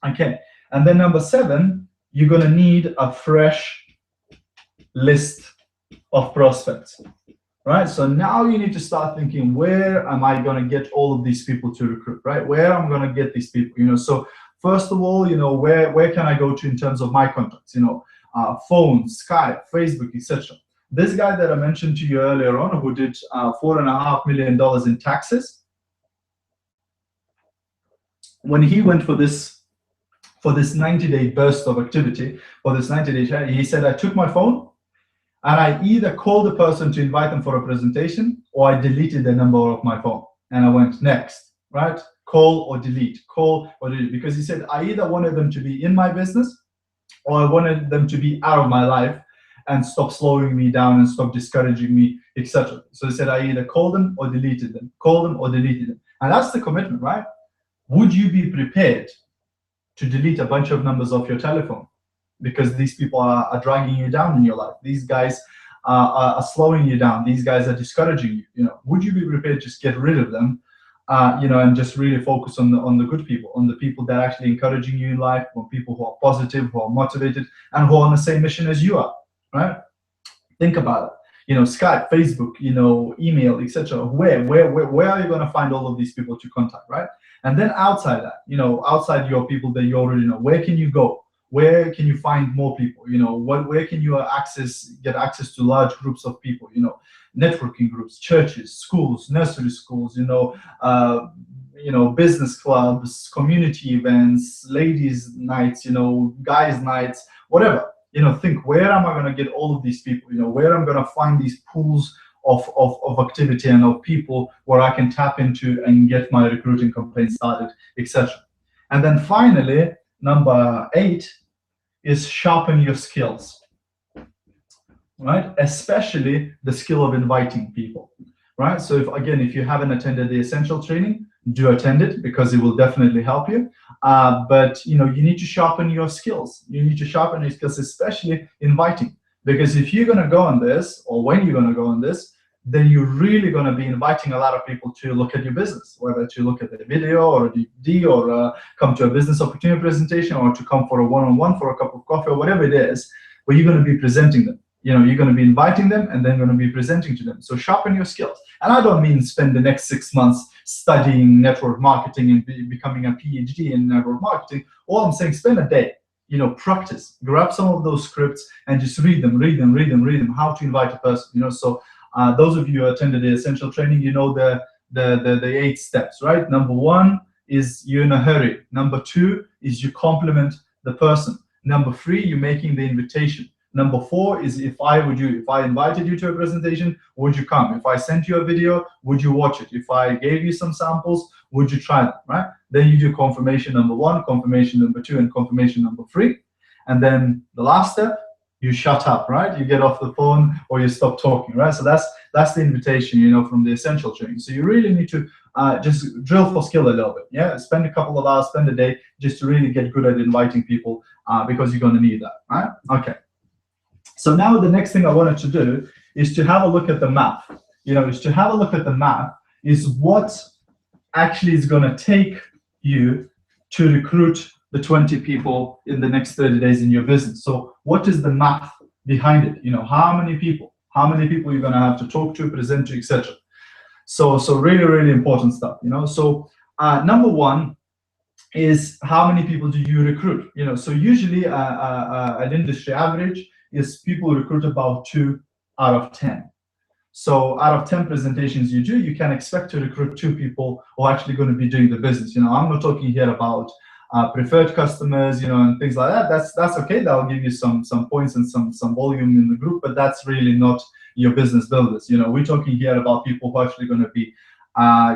Okay. And then number 7, you're going to need a fresh list of prospects, right? So now you need to start thinking, where am I going to get all of these people to recruit, right? Where am I going to get these people, So first of all, where can I go to in terms of my contacts, phone, Skype, Facebook, etc. This guy that I mentioned to you earlier on, who did $4.5 million in taxes, when he went for this 90-day burst of activity, for this 90-day, he said, I took my phone and I either called the person to invite them for a presentation, or I deleted the number of my phone and I went next, right? Call or delete, because he said, I either wanted them to be in my business, or I wanted them to be out of my life and stop slowing me down and stop discouraging me, etc. So he said, I either called them or deleted them, And that's the commitment, right? Would you be prepared to delete a bunch of numbers off your telephone because these people are dragging you down in your life? These guys are slowing you down. These guys are discouraging you. Would you be prepared to just get rid of them? And just really focus on the good people, on the people that are actually encouraging you in life, on people who are positive, who are motivated, and who are on the same mission as you are, right? Think about it. Skype, Facebook, email, etc. Where are you going to find all of these people to contact, right? And then outside that, outside your people that you already know, where can you go? Where can you find more people? Where can you get access to large groups of people? Networking groups, churches, schools, nursery schools, business clubs, community events, ladies' nights, guys' nights, whatever. Think, where am I going to get all of these people? Where I'm going to find these pools of activity and of people where I can tap into and get my recruiting campaign started, etc. And then finally, number 8 is sharpen your skills, right? Especially the skill of inviting people, right? So if you haven't attended the essential training, do attend it, because it will definitely help you. But you need to sharpen your skills. You need to sharpen your skills, especially inviting, because if you're going to go on this, or when you're going to go on this, then you're really going to be inviting a lot of people to look at your business, whether to look at the video or a DVD, or come to a business opportunity presentation, or to come for a one-on-one for a cup of coffee, or whatever it is, where you're going to be presenting them. You're going to be inviting them and then going to be presenting to them. So sharpen your skills. And I don't mean spend the next 6 months studying network marketing and becoming a PhD in network marketing. All I'm saying, spend a day, practice, grab some of those scripts and just read them, how to invite a person, So those of you who attended the essential training, the 8 steps, right? Number 1 is you're in a hurry. Number 2 is you compliment the person. Number 3, you're making the invitation. Number 4 is, if I invited you to a presentation, would you come? If I sent you a video, would you watch it? If I gave you some samples, would you try them, right? Then you do confirmation number 1, confirmation number 2, and confirmation number 3. And then the last step, you shut up, right? You get off the phone or you stop talking, right? So that's the invitation, from the essential training. So you really need to just drill for skill a little bit, yeah? Spend a couple of hours, spend a day, just to really get good at inviting people, because you're going to need that, right? Okay. So now the next thing I wanted to do is to have a look at the map. Is what actually is going to take you to recruit the 20 people in the next 30 days in your business. So what is the math behind it? How many people you're going to have to talk to, present to, etc. So really, really important stuff. So number 1 is, how many people do you recruit? So usually an industry average is people recruit about 2 out of 10. So out of 10 presentations you do, you can expect to recruit 2 people who are actually going to be doing the business. I'm not talking here about preferred customers, and things like that. That's okay. That'll give you some points and some volume in the group, but that's really not your business builders. We're talking here about people who are actually going to be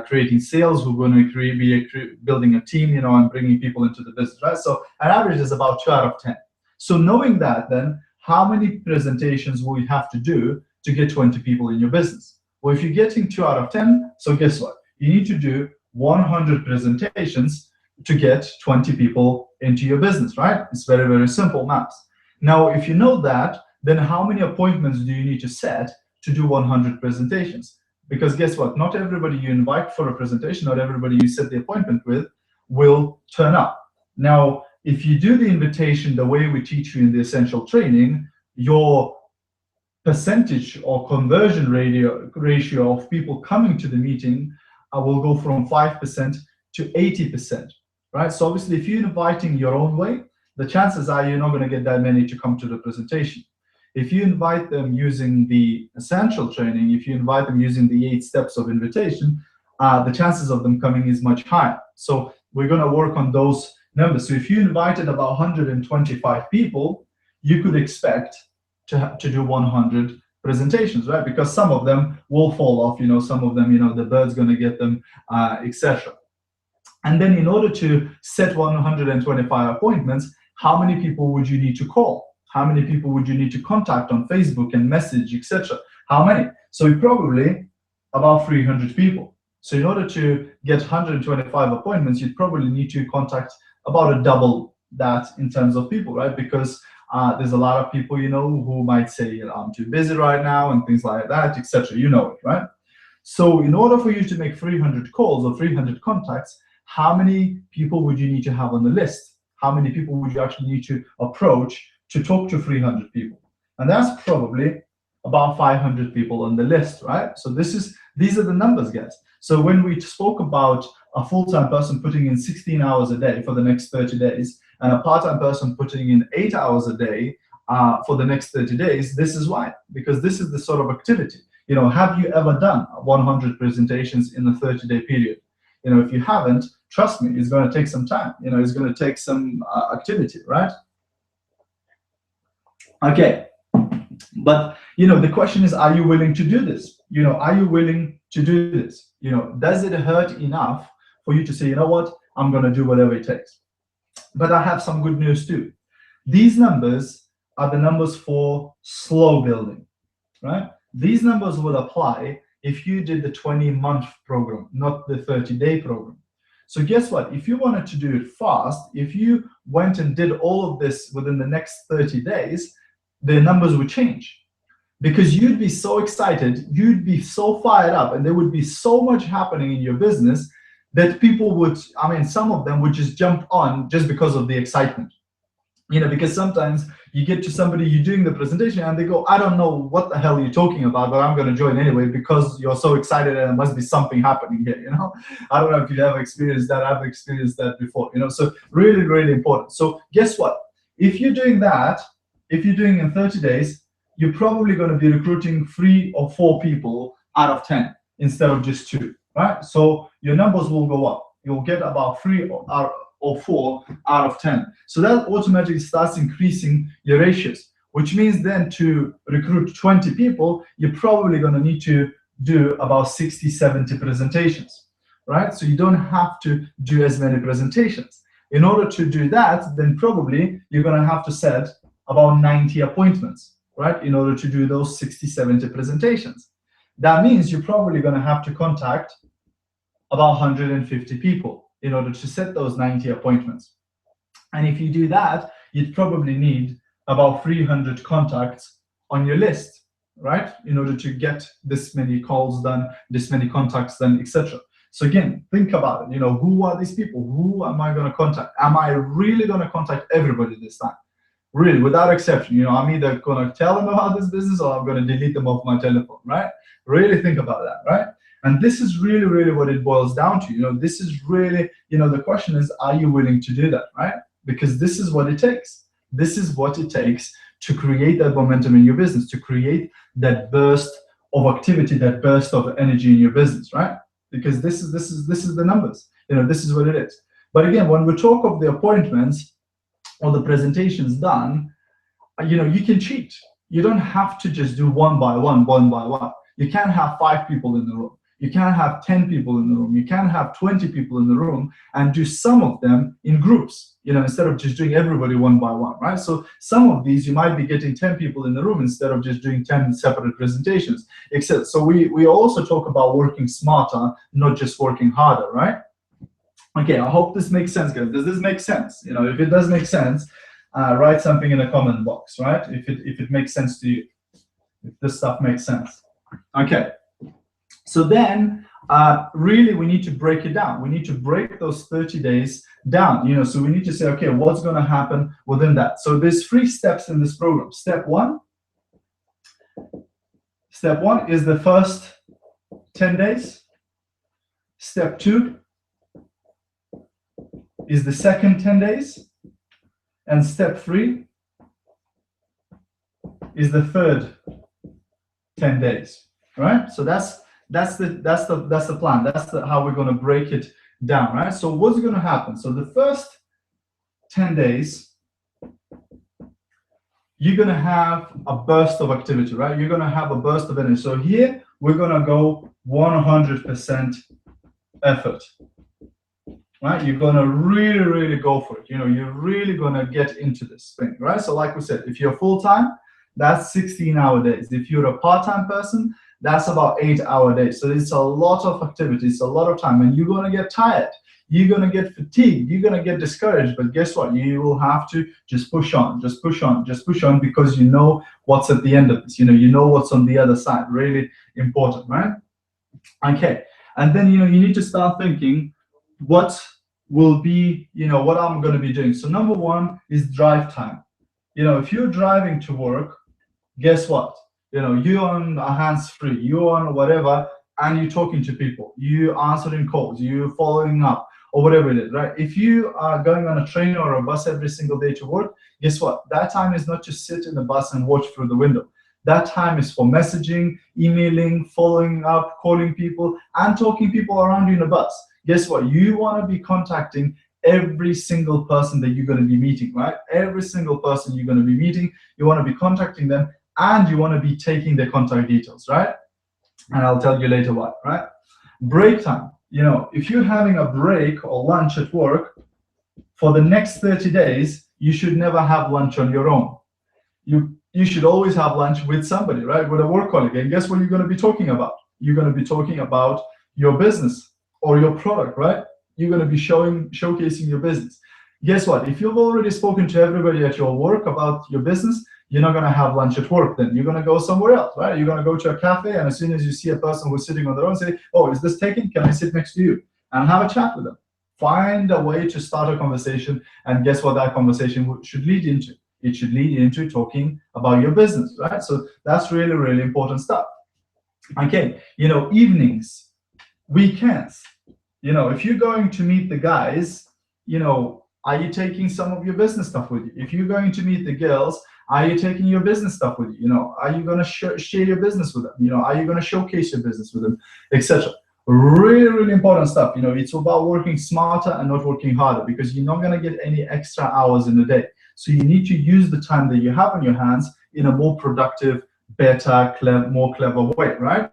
creating sales, we're going to be building a team, and bringing people into the business, right? So an average is about 2 out of 10. So knowing that, then how many presentations will you have to do to get 20 people in your business? Well, if you're getting 2 out of 10, so guess what? You need to do 100 presentations to get 20 people into your business, right? It's very, very simple maths. Now, if you know that, then how many appointments do you need to set to do 100 presentations? Because guess what? Not everybody you invite for a presentation, not everybody you set the appointment with will turn up. Now, if you do the invitation the way we teach you in the essential training, your percentage or conversion ratio of people coming to the meeting will go from 5% to 80%, right? So obviously, if you're inviting your own way, the chances are you're not going to get that many to come to the presentation. If you invite them using the essential training, if you invite them using the 8 steps of invitation, the chances of them coming is much higher. So we're going to work on those numbers. So if you invited about 125 people, you could expect to do 100 presentations, right? Because some of them will fall off, some of them, the bird's going to get them, etc. And then in order to set 125 appointments, how many people would you need to call? How many people would you need to contact on Facebook and message, etc.? How many? So probably about 300 people. So in order to get 125 appointments, you'd probably need to contact about a double that in terms of people, right? Because there's a lot of people, who might say, I'm too busy right now and things like that, etc. You know it, right? So in order for you to make 300 calls or 300 contacts, how many people would you need to have on the list? How many people would you actually need to approach to talk to 300 people? And that's probably about 500 people on the list, right? So these are the numbers, guys. So when we spoke about a full-time person putting in 16 hours a day for the next 30 days, and a part-time person putting in 8 hours a day for the next 30 days, this is why. Because this is the sort of activity. Have you ever done 100 presentations in a 30-day period? If you haven't, trust me, it's going to take some time. It's going to take some activity, right? Okay. But, the question is, are you willing to do this? Are you willing to do this? Does it hurt enough for you to say, you know what, I'm going to do whatever it takes? But I have some good news too. These numbers are the numbers for slow building, right? These numbers would apply if you did the 20-month program, not the 30-day program. So guess what? If you wanted to do it fast, if you went and did all of this within the next 30 days, the numbers would change. Because you'd be so excited, you'd be so fired up, and there would be so much happening in your business that people would, some of them would just jump on just because of the excitement. Because sometimes you get to somebody, you're doing the presentation and they go, I don't know what the hell you're talking about, but I'm going to join anyway because you're so excited and there must be something happening here, I don't know if you've ever experienced that. I've experienced that before, so really, really important. So guess what? If you're doing that, if you're doing in 30 days, you're probably going to be recruiting 3 or 4 people out of 10 instead of just 2, right? So your numbers will go up. You'll get about 3 or 4 out of 10. So that automatically starts increasing your ratios, which means then to recruit 20 people, you're probably going to need to do about 60, 70 presentations, right? So you don't have to do as many presentations. In order to do that, then probably you're going to have to set about 90 appointments, right? In order to do those 60, 70 presentations. That means you're probably going to have to contact about 150 people in order to set those 90 appointments. And if you do that, you'd probably need about 300 contacts on your list, right? In order to get this many calls done, this many contacts done, etc. So again, think about it. Who are these people? Who am I going to contact? Am I really going to contact everybody this time? Really, without exception. I'm either going to tell them about this business or I'm going to delete them off my telephone, right? Really think about that, right? And this is really, really what it boils down to. This is really, the question is, are you willing to do that, right? Because this is what it takes. This is what it takes to create that momentum in your business, to create that burst of activity, that burst of energy in your business, right? Because this is the numbers. This is what it is. But again, when we talk of the appointments or the presentations done, you can cheat. You don't have to just do one by one. You can't have 5 people in the room. You can't have 10 people in the room. You can't have 20 people in the room and do some of them in groups, instead of just doing everybody one by one, right? So some of these, you might be getting 10 people in the room instead of just doing 10 separate presentations. So we also talk about working smarter, not just working harder, right? Okay, I hope this makes sense, guys. Does this make sense? If it does make sense, write something in the comment box, right? If it makes sense to you, if this stuff makes sense. Okay, so then really we need to break it down. We need to break those 30 days down, so we need to say, okay, what's going to happen within that? So there's 3 steps in this program. Step one is the first 10 days. Step 2 is the second 10 days. And step 3 is the third 10 days, right? So that's the plan. That's how we're going to break it down, right? So what's going to happen? So the first 10 days, you're going to have a burst of activity, right? You're going to have a burst of energy. So here we're going to go 100% effort, right? You're going to really, really go for it. You're really going to get into this thing, right? So like we said, if you're full-time, that's 16-hour days. If you're a part-time person, that's about 8-hour days. So it's a lot of activity. It's a lot of time, and you're going to get tired. You're going to get fatigued. You're going to get discouraged. But guess what? You will have to just push on, just push on, just push on, because you know what's at the end of this. You know what's on the other side. Really important, right? Okay. And then, you need to start thinking what will be, what I'm going to be doing. So number 1 is drive time. If you're driving to work, guess what? You're on a hands-free, you're on whatever, and you're talking to people, you answering calls, you following up, or whatever it is, right? If you are going on a train or a bus every single day to work, guess what? That time is not just sit in the bus and watch through the window. That time is for messaging, emailing, following up, calling people, and talking people around you in the bus. Guess what? You want to be contacting every single person that you're going to be meeting, right? Every single person you're going to be meeting, you want to be contacting them, and you want to be taking their contact details, right? And I'll tell you later why, right? Break time. If you're having a break or lunch at work, for the next 30 days, you should never have lunch on your own. You should always have lunch with somebody, right? With a work colleague. And guess what you're going to be talking about? You're going to be talking about your business or your product, right? You're going to be showcasing your business. Guess what? If you've already spoken to everybody at your work about your business, you're not going to have lunch at work then. You're going to go somewhere else, right? You're going to go to a cafe, and as soon as you see a person who's sitting on their own, say, oh, is this taken? Can I sit next to you? And have a chat with them. Find a way to start a conversation, and guess what that conversation should lead into? It should lead into talking about your business, right? So that's really, really important stuff. Okay, evenings, weekends, if you're going to meet the guys, are you taking some of your business stuff with you? If you're going to meet the girls, are you taking your business stuff with you? Are you going to share your business with them? Are you going to showcase your business with them, etc.? Really, really important stuff. It's about working smarter and not working harder, because you're not going to get any extra hours in a day. So you need to use the time that you have on your hands in a more productive, better, more clever way, right?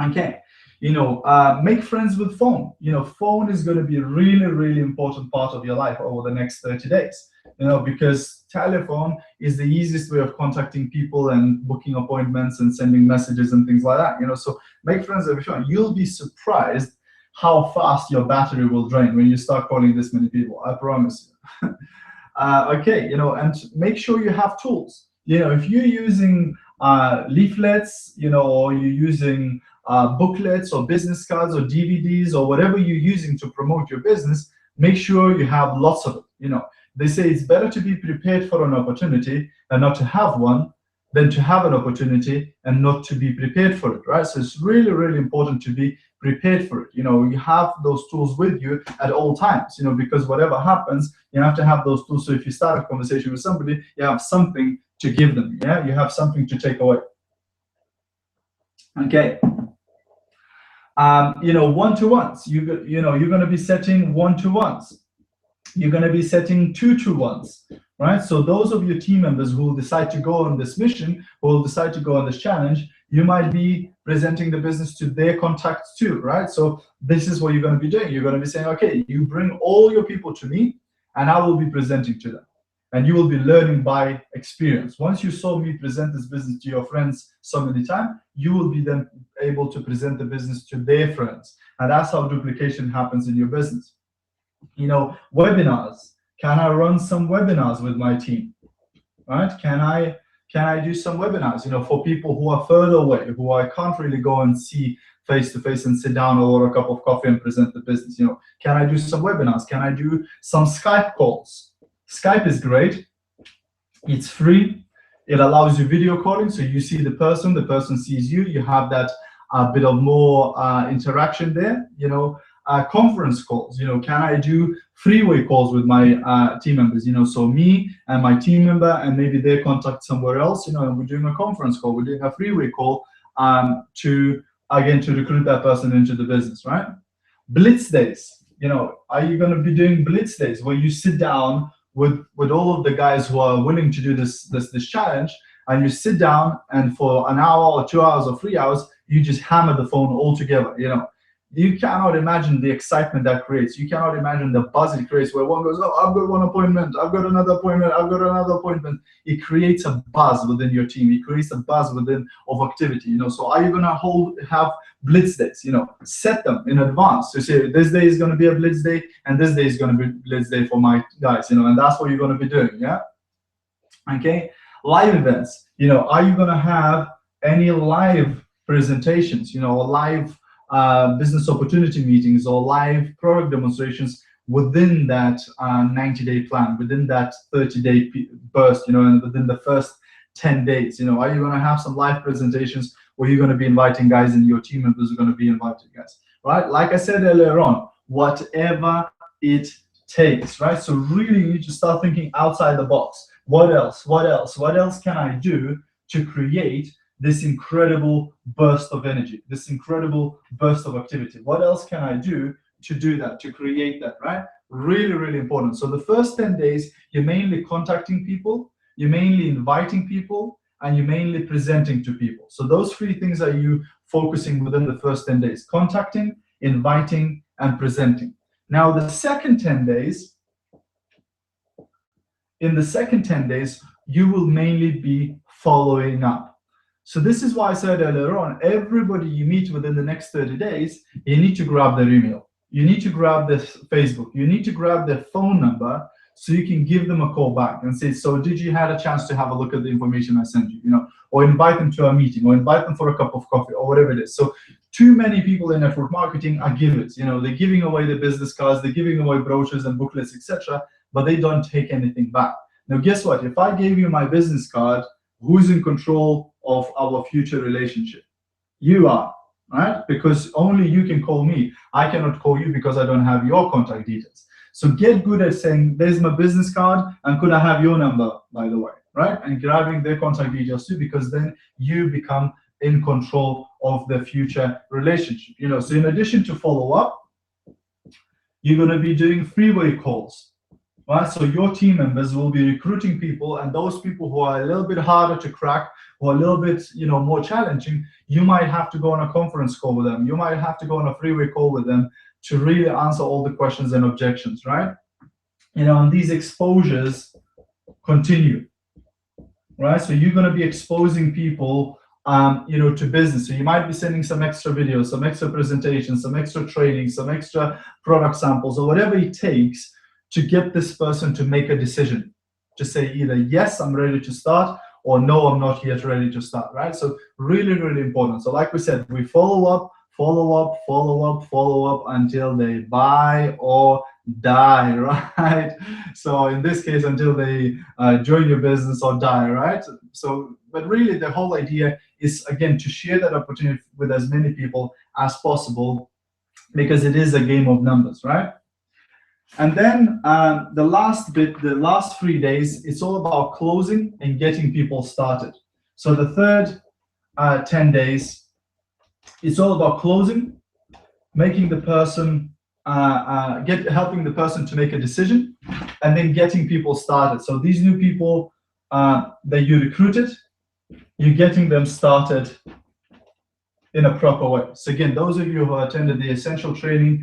Okay. Make friends with phone. Phone is going to be a really, really important part of your life over the next 30 days. Because telephone is the easiest way of contacting people and booking appointments and sending messages and things like that. So make friends with phone. You'll be surprised how fast your battery will drain when you start calling this many people. I promise you. Okay, and make sure you have tools. If you're using leaflets, or you're using booklets or business cards or DVDs or whatever you're using to promote your business, make sure you have lots of it. They say it's better to be prepared for an opportunity and not to have one than to have an opportunity and not to be prepared for it, right? So it's really, really important to be prepared for it. You have those tools with you at all times, because whatever happens, you have to have those tools. So if you start a conversation with somebody, you have something to give them, yeah? You have something to take away. Okay. One-to-ones. You're going to be setting one-to-ones. You're going to be setting two-to-ones, right? So those of your team members who will decide to go on this mission, who will decide to go on this challenge, You might be presenting the business to their contacts too, right? So this is what you're going to be doing. You're going to be saying, okay, you bring all your people to me and I will be presenting to them. And you will be learning by experience. Once you saw me present this business to your friends so many times, you will be then able to present the business to their friends. And that's how duplication happens in your business. You know, webinars. Can I run some webinars with my team? Right? Can I do some webinars, you know, for people who are further away, who I can't really go and see face to face and sit down over a cup of coffee and present the business? You know, can I do some webinars? Can I do some Skype calls? Skype is great. It's free. It allows you video calling, so you see the person sees you. You have that bit of more interaction there. You know, conference calls. You know, can I do freeway calls with my team members? You know, so me and my team member and maybe they contact somewhere else. You know, and we're doing a conference call. We're doing a freeway call to recruit that person into the business, right? Blitz days. You know, are you going to be doing blitz days where you sit down with all of the guys who are willing to do this challenge, and you sit down and for an hour or 2 hours or 3 hours, you just hammer the phone all together. You know, you cannot imagine the excitement that creates. You cannot imagine the buzz it creates where one goes, oh, I've got one appointment, I've got another appointment, I've got another appointment. It creates a buzz within your team. It creates a buzz within of activity. You know, so are you gonna have blitz days? You know, set them in advance. So say this day is gonna be a blitz day and this day is gonna be blitz day for my guys, you know, and that's what you're gonna be doing, yeah? Okay, live events. You know, are you gonna have any live presentations, you know, or live business opportunity meetings or live product demonstrations within that 90-day plan, within that 30-day burst, you know, and within the first 10 days? You know, are you going to have some live presentations where you're going to be inviting guys and your team members are going to be invited, guys, right? Like I said earlier on, whatever it takes, right? So really you need to start thinking outside the box. What else? What else? What else can I do to create this incredible burst of energy, this incredible burst of activity? What else can I do to do that, to create that, right? Really, really important. So the first 10 days, you're mainly contacting people, you're mainly inviting people, and you're mainly presenting to people. So those three things are you focusing within the first 10 days: contacting, inviting, and presenting. Now, the second 10 days, in the second 10 days, you will mainly be following up. So this is why I said earlier on, everybody you meet within the next 30 days, you need to grab their email. You need to grab their Facebook. You need to grab their phone number so you can give them a call back and say, so did you have a chance to have a look at the information I sent you? You know, or invite them to a meeting, or invite them for a cup of coffee, or whatever it is. So too many people in network marketing are givers. You know, they're giving away their business cards, they're giving away brochures and booklets, etc., but they don't take anything back. Now, guess what? If I gave you my business card, who's in control of our future relationship? You are, right? Because only you can call me. I cannot call you because I don't have your contact details. So get good at saying, there's my business card, and could I have your number, by the way, right? And grabbing their contact details too, because then you become in control of the future relationship. You know, so in addition to follow up, you're going to be doing freeway calls. Right? So your team members will be recruiting people, and those people who are a little bit harder to crack or a little bit, you know, more challenging, you might have to go on a conference call with them. You might have to go on a freeway call with them to really answer all the questions and objections, right? You know, and these exposures continue, right? So you're going to be exposing people, you know, to business. So you might be sending some extra videos, some extra presentations, some extra training, some extra product samples, or whatever it takes to get this person to make a decision, to say either, yes, I'm ready to start, or no, I'm not yet ready to start, right? So really, really important. So like we said, we follow up until they buy or die, right? So in this case, until they join your business or die, right? So, but really the whole idea is, again, to share that opportunity with as many people as possible, because it is a game of numbers, right? And then the last bit, the last 3 days, it's all about closing and getting people started. So the third 10 days, it's all about closing, making the person, helping the person to make a decision, and then getting people started. So these new people that you recruited, you're getting them started in a proper way. So again, those of you who attended the essential training,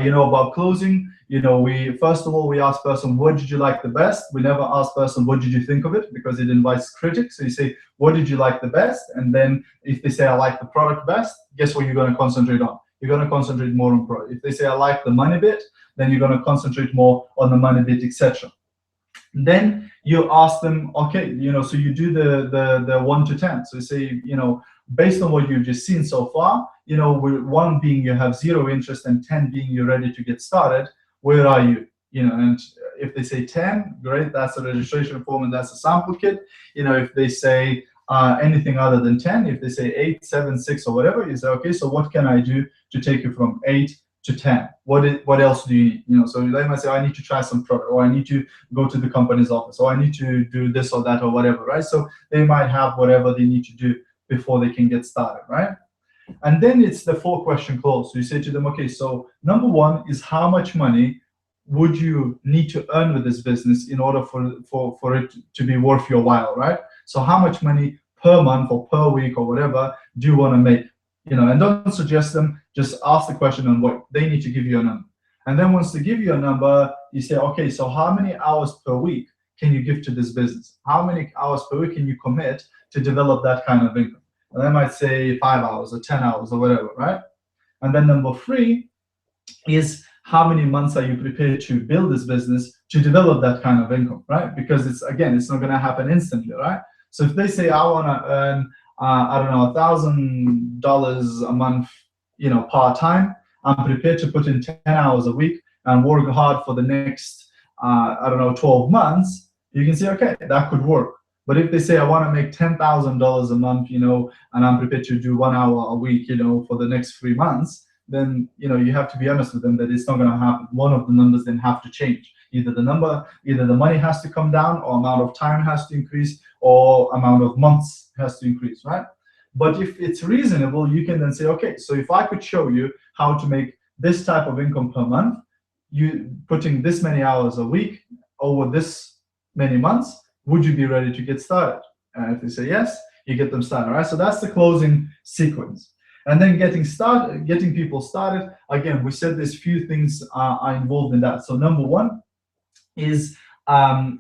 you know about closing. You know, we first of all we ask person, what did you like the best? We never ask person, what did you think of it? Because it invites critics. So you say, what did you like the best? And then if they say, I like the product best, guess what you're going to concentrate on? You're going to concentrate more on product. If they say, I like the money bit, then you're going to concentrate more on the money bit, etc. Then you ask them, okay, you know, so you do the 1 to 10. So you say, you know, based on what you've just seen so far, you know, with 1 being you have 0 interest and 10 being you're ready to get started, where are you? You know, and if they say 10, great, that's a registration form and that's a sample kit. You know, if they say anything other than 10, if they say 8, 7, 6, or whatever, you say, okay, so what can I do to take you from 8 to 10? What else do you need? You know, so they might say, I need to try some product, or I need to go to the company's office, or I need to do this or that or whatever, right? So they might have whatever they need to do before they can get started, right? And then it's the 4-question close. So you say to them, okay, so number 1 is how much money would you need to earn with this business in order for it to be worth your while, right? So how much money per month or per week or whatever do you want to make? You know, and don't suggest them, just ask the question and what they need to give you a number. And then once they give you a number, you say, okay, so how many hours per week can you give to this business? How many hours per week can you commit to develop that kind of income? And they might say 5 hours or 10 hours or whatever, right? And then number 3 is how many months are you prepared to build this business to develop that kind of income, right? Because it's, again, it's not going to happen instantly, right? So if they say, I want to earn, I don't know, $1,000 a month, you know, part-time, I'm prepared to put in 10 hours a week and work hard for the next, I don't know, 12 months, you can say, okay, that could work. But if they say, I want to make $10,000 a month, you know, and I'm prepared to do 1 hour a week, you know, for the next 3 months, then, you know, you have to be honest with them that it's not going to happen. One of the numbers then have to change. Either the money has to come down, or amount of time has to increase, or amount of months has to increase, right? But if it's reasonable, you can then say, okay, so if I could show you how to make this type of income per month, you putting this many hours a week over this many months, would you be ready to get started? And if they say yes, you get them started, right? So that's the closing sequence. And then getting people started, again, we said there's few things are involved in that. So number 1 is,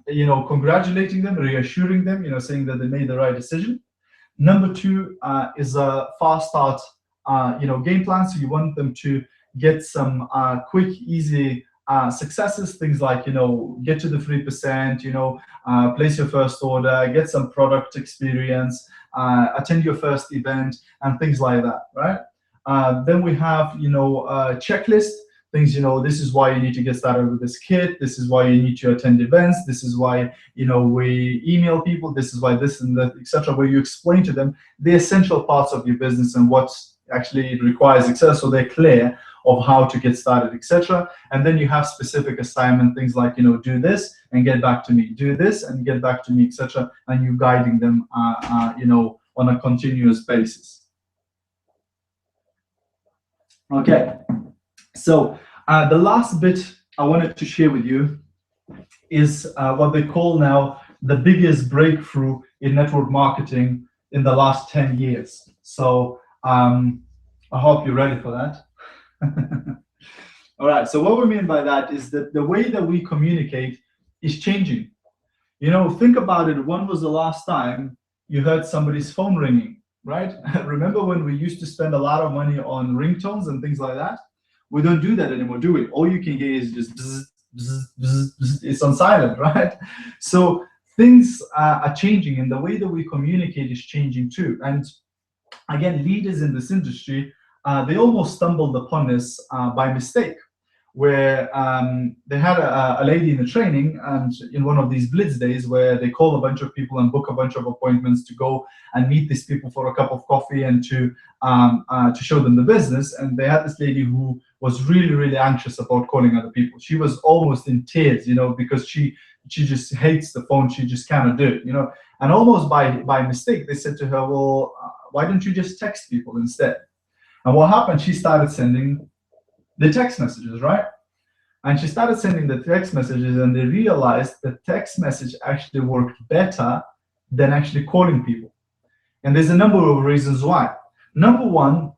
you know, congratulating them, reassuring them, you know, saying that they made the right decision. Number 2 is a fast start, you know, game plan. So you want them to get some quick, easy successes, things like, you know, get to the 3%, you know, place your first order, get some product experience, attend your first event, and things like that, right? Then we have, you know, a checklist, things, you know, this is why you need to get started with this kit, this is why you need to attend events, this is why, you know, we email people, this is why this and that, etc., where you explain to them the essential parts of your business and what actually it requires, etc., so they're clear of how to get started, etc. And then you have specific assignment, things like, you know, do this and get back to me, do this and get back to me, etc. And you guiding them, you know, on a continuous basis. Okay, so the last bit I wanted to share with you is what they call now the biggest breakthrough in network marketing in the last 10 years. So I hope you're ready for that. All right, so what we mean by that is that the way that we communicate is changing. You know, think about it. When was the last time you heard somebody's phone ringing, right? Remember when we used to spend a lot of money on ringtones and things like that? We don't do that anymore, do we? All you can hear is just bzz, bzz, bzz, bzz. It's on silent, right? So things are changing, and the way that we communicate is changing too. And again, leaders in this industry, they almost stumbled upon this by mistake, where they had a lady in the training, and in one of these blitz days where they call a bunch of people and book a bunch of appointments to go and meet these people for a cup of coffee and to show them the business. And they had this lady who was really, really anxious about calling other people. She was almost in tears, you know, because she just hates the phone. She just cannot do it, you know. And almost by mistake, they said to her, well, why don't you just text people instead? And what happened, she started sending the text messages, right? And she started sending the text messages, and they realized that text message actually worked better than actually calling people. And there's a number of reasons why. Number one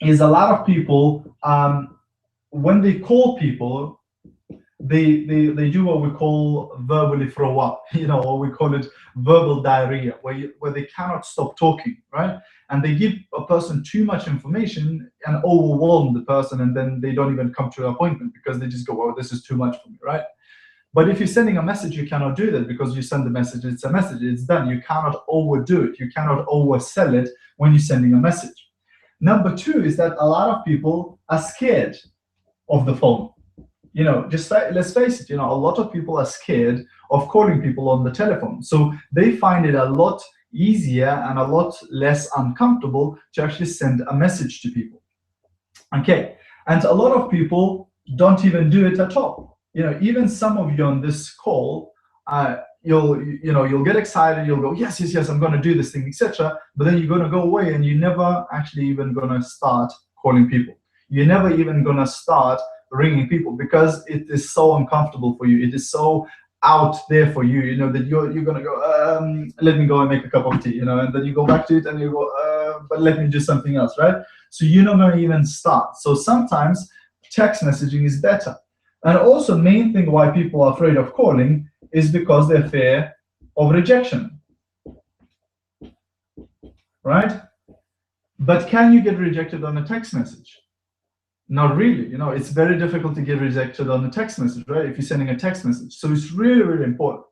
is a lot of people, when they call people, they do what we call verbally throw up, or we call it verbal diarrhea, where they cannot stop talking, right? And they give a person too much information and overwhelm the person, and then they don't even come to an appointment because they just go, "Oh, this is too much for me," right? But if you're sending a message, you cannot do that, because you send the message, it's a message, it's done. You cannot overdo it. You cannot oversell it when you're sending a message. Number two is that a lot of people are scared of the phone. Let's face it, a lot of people are scared of calling people on the telephone. So they find it a lot easier and a lot less uncomfortable to actually send a message to people. Okay. And a lot of people don't even do it at all. Even some of you on this call, you'll get excited, you'll go, yes, yes, yes, I'm going to do this thing, etc. But then you're going to go away and you're never actually even going to start calling people. You're never even going to start ringing people, because it is so uncomfortable for you. It is so out there for you, that you're going to go, let me go and make a cup of tea, and then you go back to it and you go, but let me do something else, right? So you're not going to even start. So sometimes text messaging is better. And also, main thing why people are afraid of calling is because they're fear of rejection, right? But can you get rejected on a text message? Not really. It's very difficult to get rejected on a text message, right? If you're sending a text message. So it's really, really important.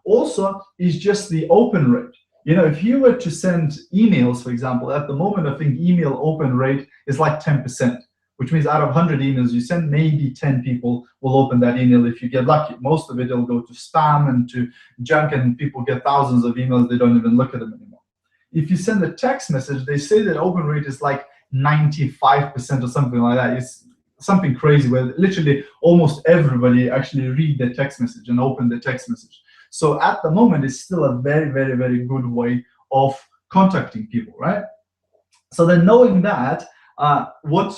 Also, is just the open rate. If you were to send emails, for example, at the moment, I think email open rate is like 10%, which means out of 100 emails you send, maybe 10 people will open that email if you get lucky. Most of it will go to spam and to junk, and people get thousands of emails, they don't even look at them anymore. If you send a text message, they say that open rate is like 95% or something like that. It's something crazy, where literally almost everybody actually read the text message and open the text message. So at the moment, it's still a very, very, very good way of contacting people, right? So then, knowing that, what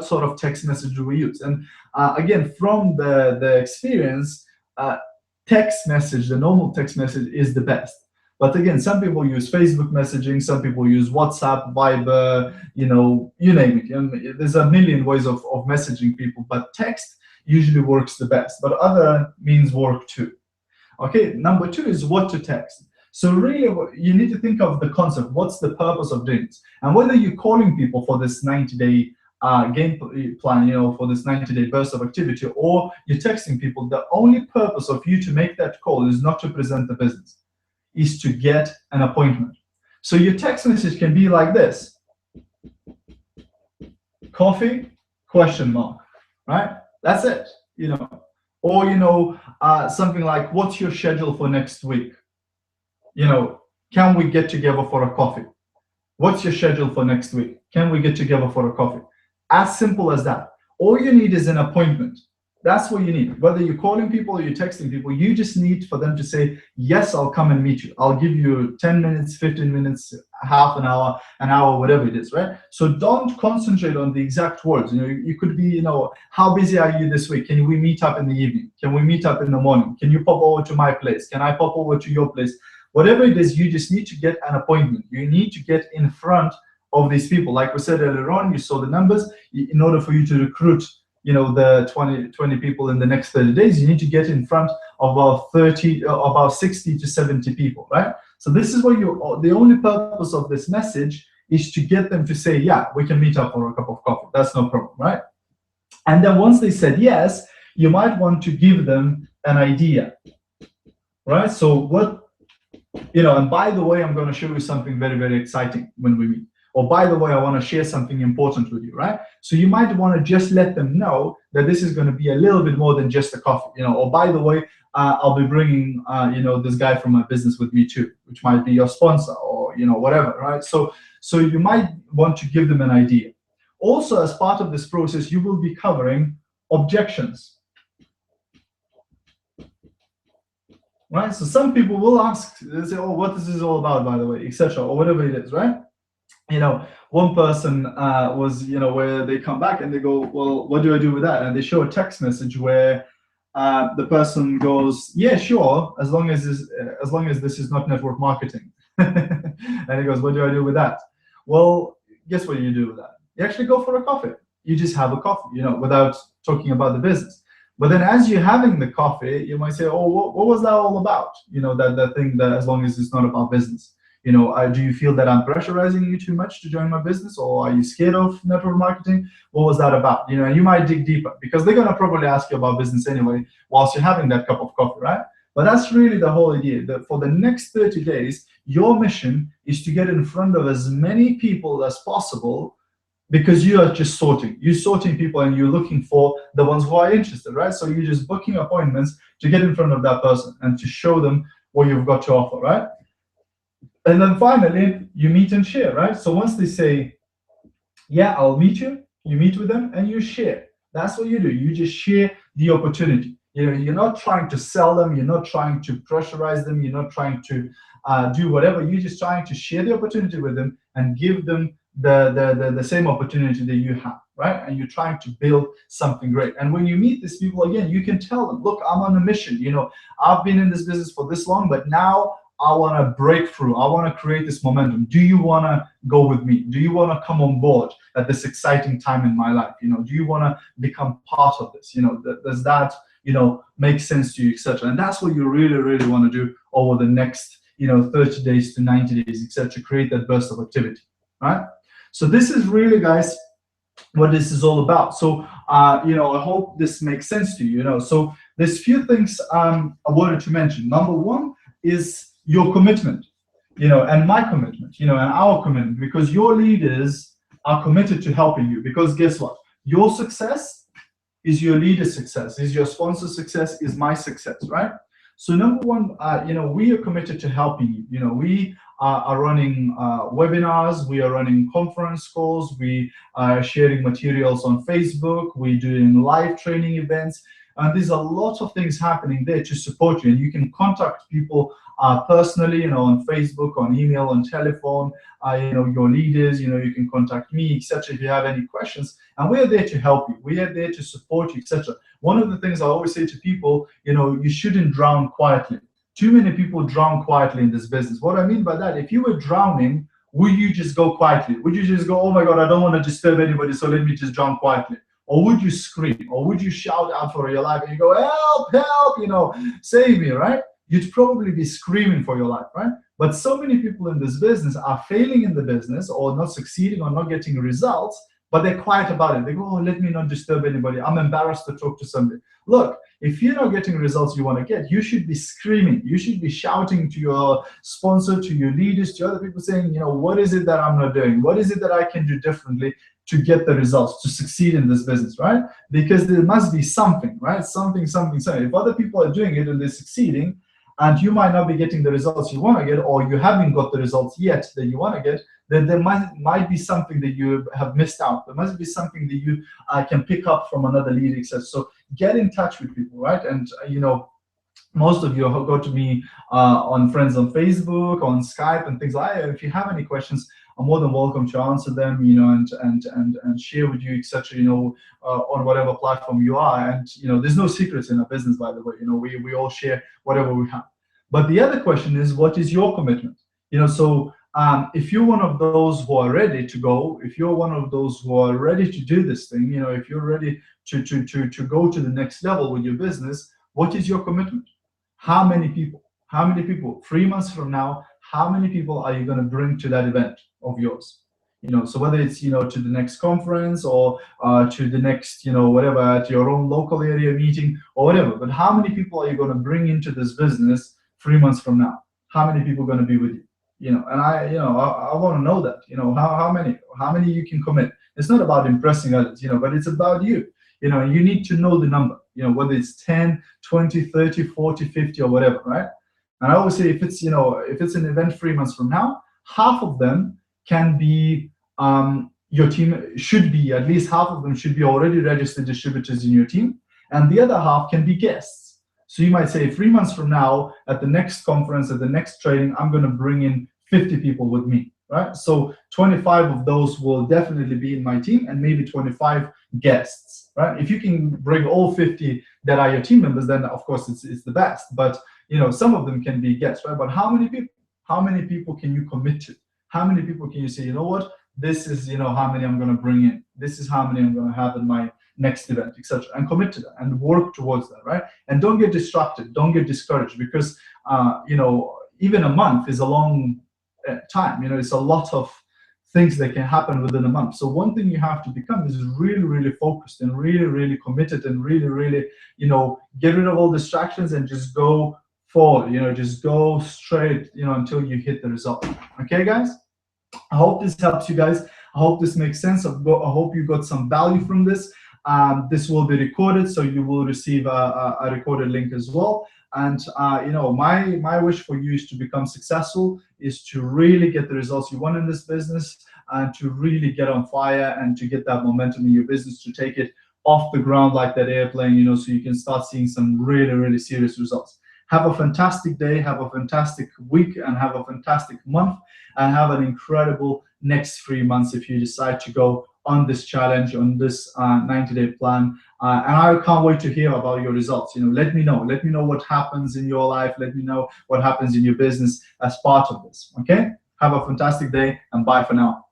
sort of text message do we use? And again, from the experience, text message, the normal text message is the best. But again, some people use Facebook messaging, some people use WhatsApp, Viber, you name it. There's a million ways of messaging people, but text usually works the best, but other means work too. Okay, number two is what to text. So really, you need to think of the concept. What's the purpose of doing this? And whether you're calling people for this 90-day game plan, for this 90-day burst of activity, or you're texting people, the only purpose of you to make that call is not to present the business, is to get an appointment. So your text message can be like this: coffee, ? Right? That's it. Or something like, what's your schedule for next week? Can we get together for a coffee? What's your schedule for next week? Can we get together for a coffee? As simple as that. All you need is an appointment. That's what you need. Whether you're calling people or you're texting people, you just need for them to say, yes, I'll come and meet you. I'll give you 10 minutes, 15 minutes, half an hour, whatever it is, right? So don't concentrate on the exact words. You could be, how busy are you this week? Can we meet up in the evening? Can we meet up in the morning? Can you pop over to my place? Can I pop over to your place? Whatever it is, you just need to get an appointment. You need to get in front of these people. Like we said earlier on, you saw the numbers. In order for you to recruit the 20 people in the next 30 days, you need to get in front of about 60 to 70 people, right? So this is what the only purpose of this message is to get them to say, yeah, we can meet up for a cup of coffee. That's no problem, right? And then once they said yes, you might want to give them an idea, right? So and by the way, I'm going to show you something very, very exciting when we meet. Or by the way, I want to share something important with you, right? So you might want to just let them know that this is going to be a little bit more than just a coffee, or by the way, I'll be bringing, this guy from my business with me too, which might be your sponsor or, whatever, right? So you might want to give them an idea. Also, as part of this process, you will be covering objections. Right? So some people will ask, they say, oh, what is this all about, by the way, etc., or whatever it is, right? One person was, where they come back and they go, well, what do I do with that? And they show a text message where the person goes, yeah, sure, as long as this is not network marketing. And he goes, what do I do with that? Well, guess what you do with that? You actually go for a coffee. You just have a coffee, without talking about the business. But then as you're having the coffee, you might say, oh, what was that all about? That thing, that as long as it's not about business. Do you feel that I'm pressurizing you too much to join my business, or are you scared of network marketing? What was that about? You might dig deeper, because they're going to probably ask you about business anyway whilst you're having that cup of coffee, right? But that's really the whole idea, that for the next 30 days, your mission is to get in front of as many people as possible, because you are just you're sorting people, and you're looking for the ones who are interested, right? So you're just booking appointments to get in front of that person and to show them what you've got to offer, right? And then finally, you meet and share, right? So once they say, yeah, I'll meet you, you meet with them and you share. That's what you do. You just share the opportunity. You're not trying to sell them. You're not trying to pressurize them. You're not trying to do whatever. You're just trying to share the opportunity with them and give them the same opportunity that you have, right? And you're trying to build something great. And when you meet these people again, you can tell them, look, I'm on a mission. I've been in this business for this long, but now I want to break through. I want to create this momentum. Do you want to go with me? Do you want to come on board at this exciting time in my life? Do you want to become part of this? Does that, make sense to you, etc.? And that's what you really, really want to do over the next, 30 days to 90 days, etc., to create that burst of activity, right? So this is really, guys, what this is all about. So, I hope this makes sense to you. So there's few things I wanted to mention. Number one is your commitment, and my commitment, and our commitment, because your leaders are committed to helping you. Because guess what? Your success is your leader's success, is your sponsor's success, is my success, right? So number one, we are committed to helping you. We are running webinars, we are running conference calls, we are sharing materials on Facebook, we're doing live training events, and there's a lot of things happening there to support you. And you can contact people personally, on Facebook, on email, on telephone, your leaders, you can contact me, etc., if you have any questions. And we are there to help you. We are there to support you, etc. One of the things I always say to people, you shouldn't drown quietly. Too many people drown quietly in this business. What I mean by that, if you were drowning, would you just go quietly? Would you just go, oh my God, I don't want to disturb anybody, so let me just drown quietly? Or would you scream? Or would you shout out for your life and you go, help, help, save me, right? You'd probably be screaming for your life, right? But so many people in this business are failing in the business, or not succeeding, or not getting results, but they're quiet about it. They go, oh, let me not disturb anybody. I'm embarrassed to talk to somebody. Look, if you're not getting results you want to get, you should be screaming. You should be shouting to your sponsor, to your leaders, to other people, saying, what is it that I'm not doing? What is it that I can do differently to get the results, to succeed in this business, right? Because there must be something, right? Something. If other people are doing it and they're succeeding, and you might not be getting the results you want to get, or you haven't got the results yet that you want to get, then there might be something that you have missed out. There must be something that you can pick up from another leader, etc. So get in touch with people, right? And most of you go to me on friends on Facebook, on Skype, and things like that. If you have any questions, I'm more than welcome to answer them, and share with you, etc. On whatever platform you are. And there's no secrets in our business, by the way. We all share whatever we have. But the other question is, what is your commitment? So if you're one of those who are ready to go, if you're one of those who are ready to do this thing, if you're ready to go to the next level with your business, what is your commitment? How many people? 3 months from now, how many people are you going to bring to that event of yours? So whether it's to the next conference, or to the next whatever, at your own local area meeting or whatever, but how many people are you going to bring into this business 3 months from now? How many people are going to be with you? And I want to know that. How many you can commit. It's not about impressing others, but it's about you. You need to know the number, whether it's 10, 20, 30, 40, 50, or whatever, right? And I always say, if it's an event 3 months from now, half of them can be your team, should be, at least half of them should be already registered distributors in your team, and the other half can be guests. So you might say, 3 months from now, at the next conference, at the next training, I'm going to bring in 50 people with me, right? So 25 of those will definitely be in my team, and maybe 25 guests, right? If you can bring all 50 that are your team members, then of course it's the best. But some of them can be guests, right? But how many people can you commit to? How many people can you say, you know what, this is, how many I'm going to bring in, this is how many I'm going to have in my next event, etc., and commit to that and work towards that, right? And don't get distracted, don't get discouraged, because even a month is a long time. It's a lot of things that can happen within a month. So one thing you have to become is really, really focused and really, really committed, and really, really, get rid of all distractions and just go forward, just go straight, until you hit the result. Okay, guys? I hope this helps you guys. I hope this makes sense. I hope you got some value from this. This will be recorded, so you will receive a recorded link as well. And my wish for you is to become successful, is to really get the results you want in this business, and to really get on fire and to get that momentum in your business, to take it off the ground like that airplane, so you can start seeing some really, really serious results. Have a fantastic day, have a fantastic week, and have a fantastic month, and have an incredible next 3 months if you decide to go on this challenge, on this 90-day plan. And I can't wait to hear about your results. Let me know. Let me know what happens in your life. Let me know what happens in your business as part of this. Okay? Have a fantastic day, and bye for now.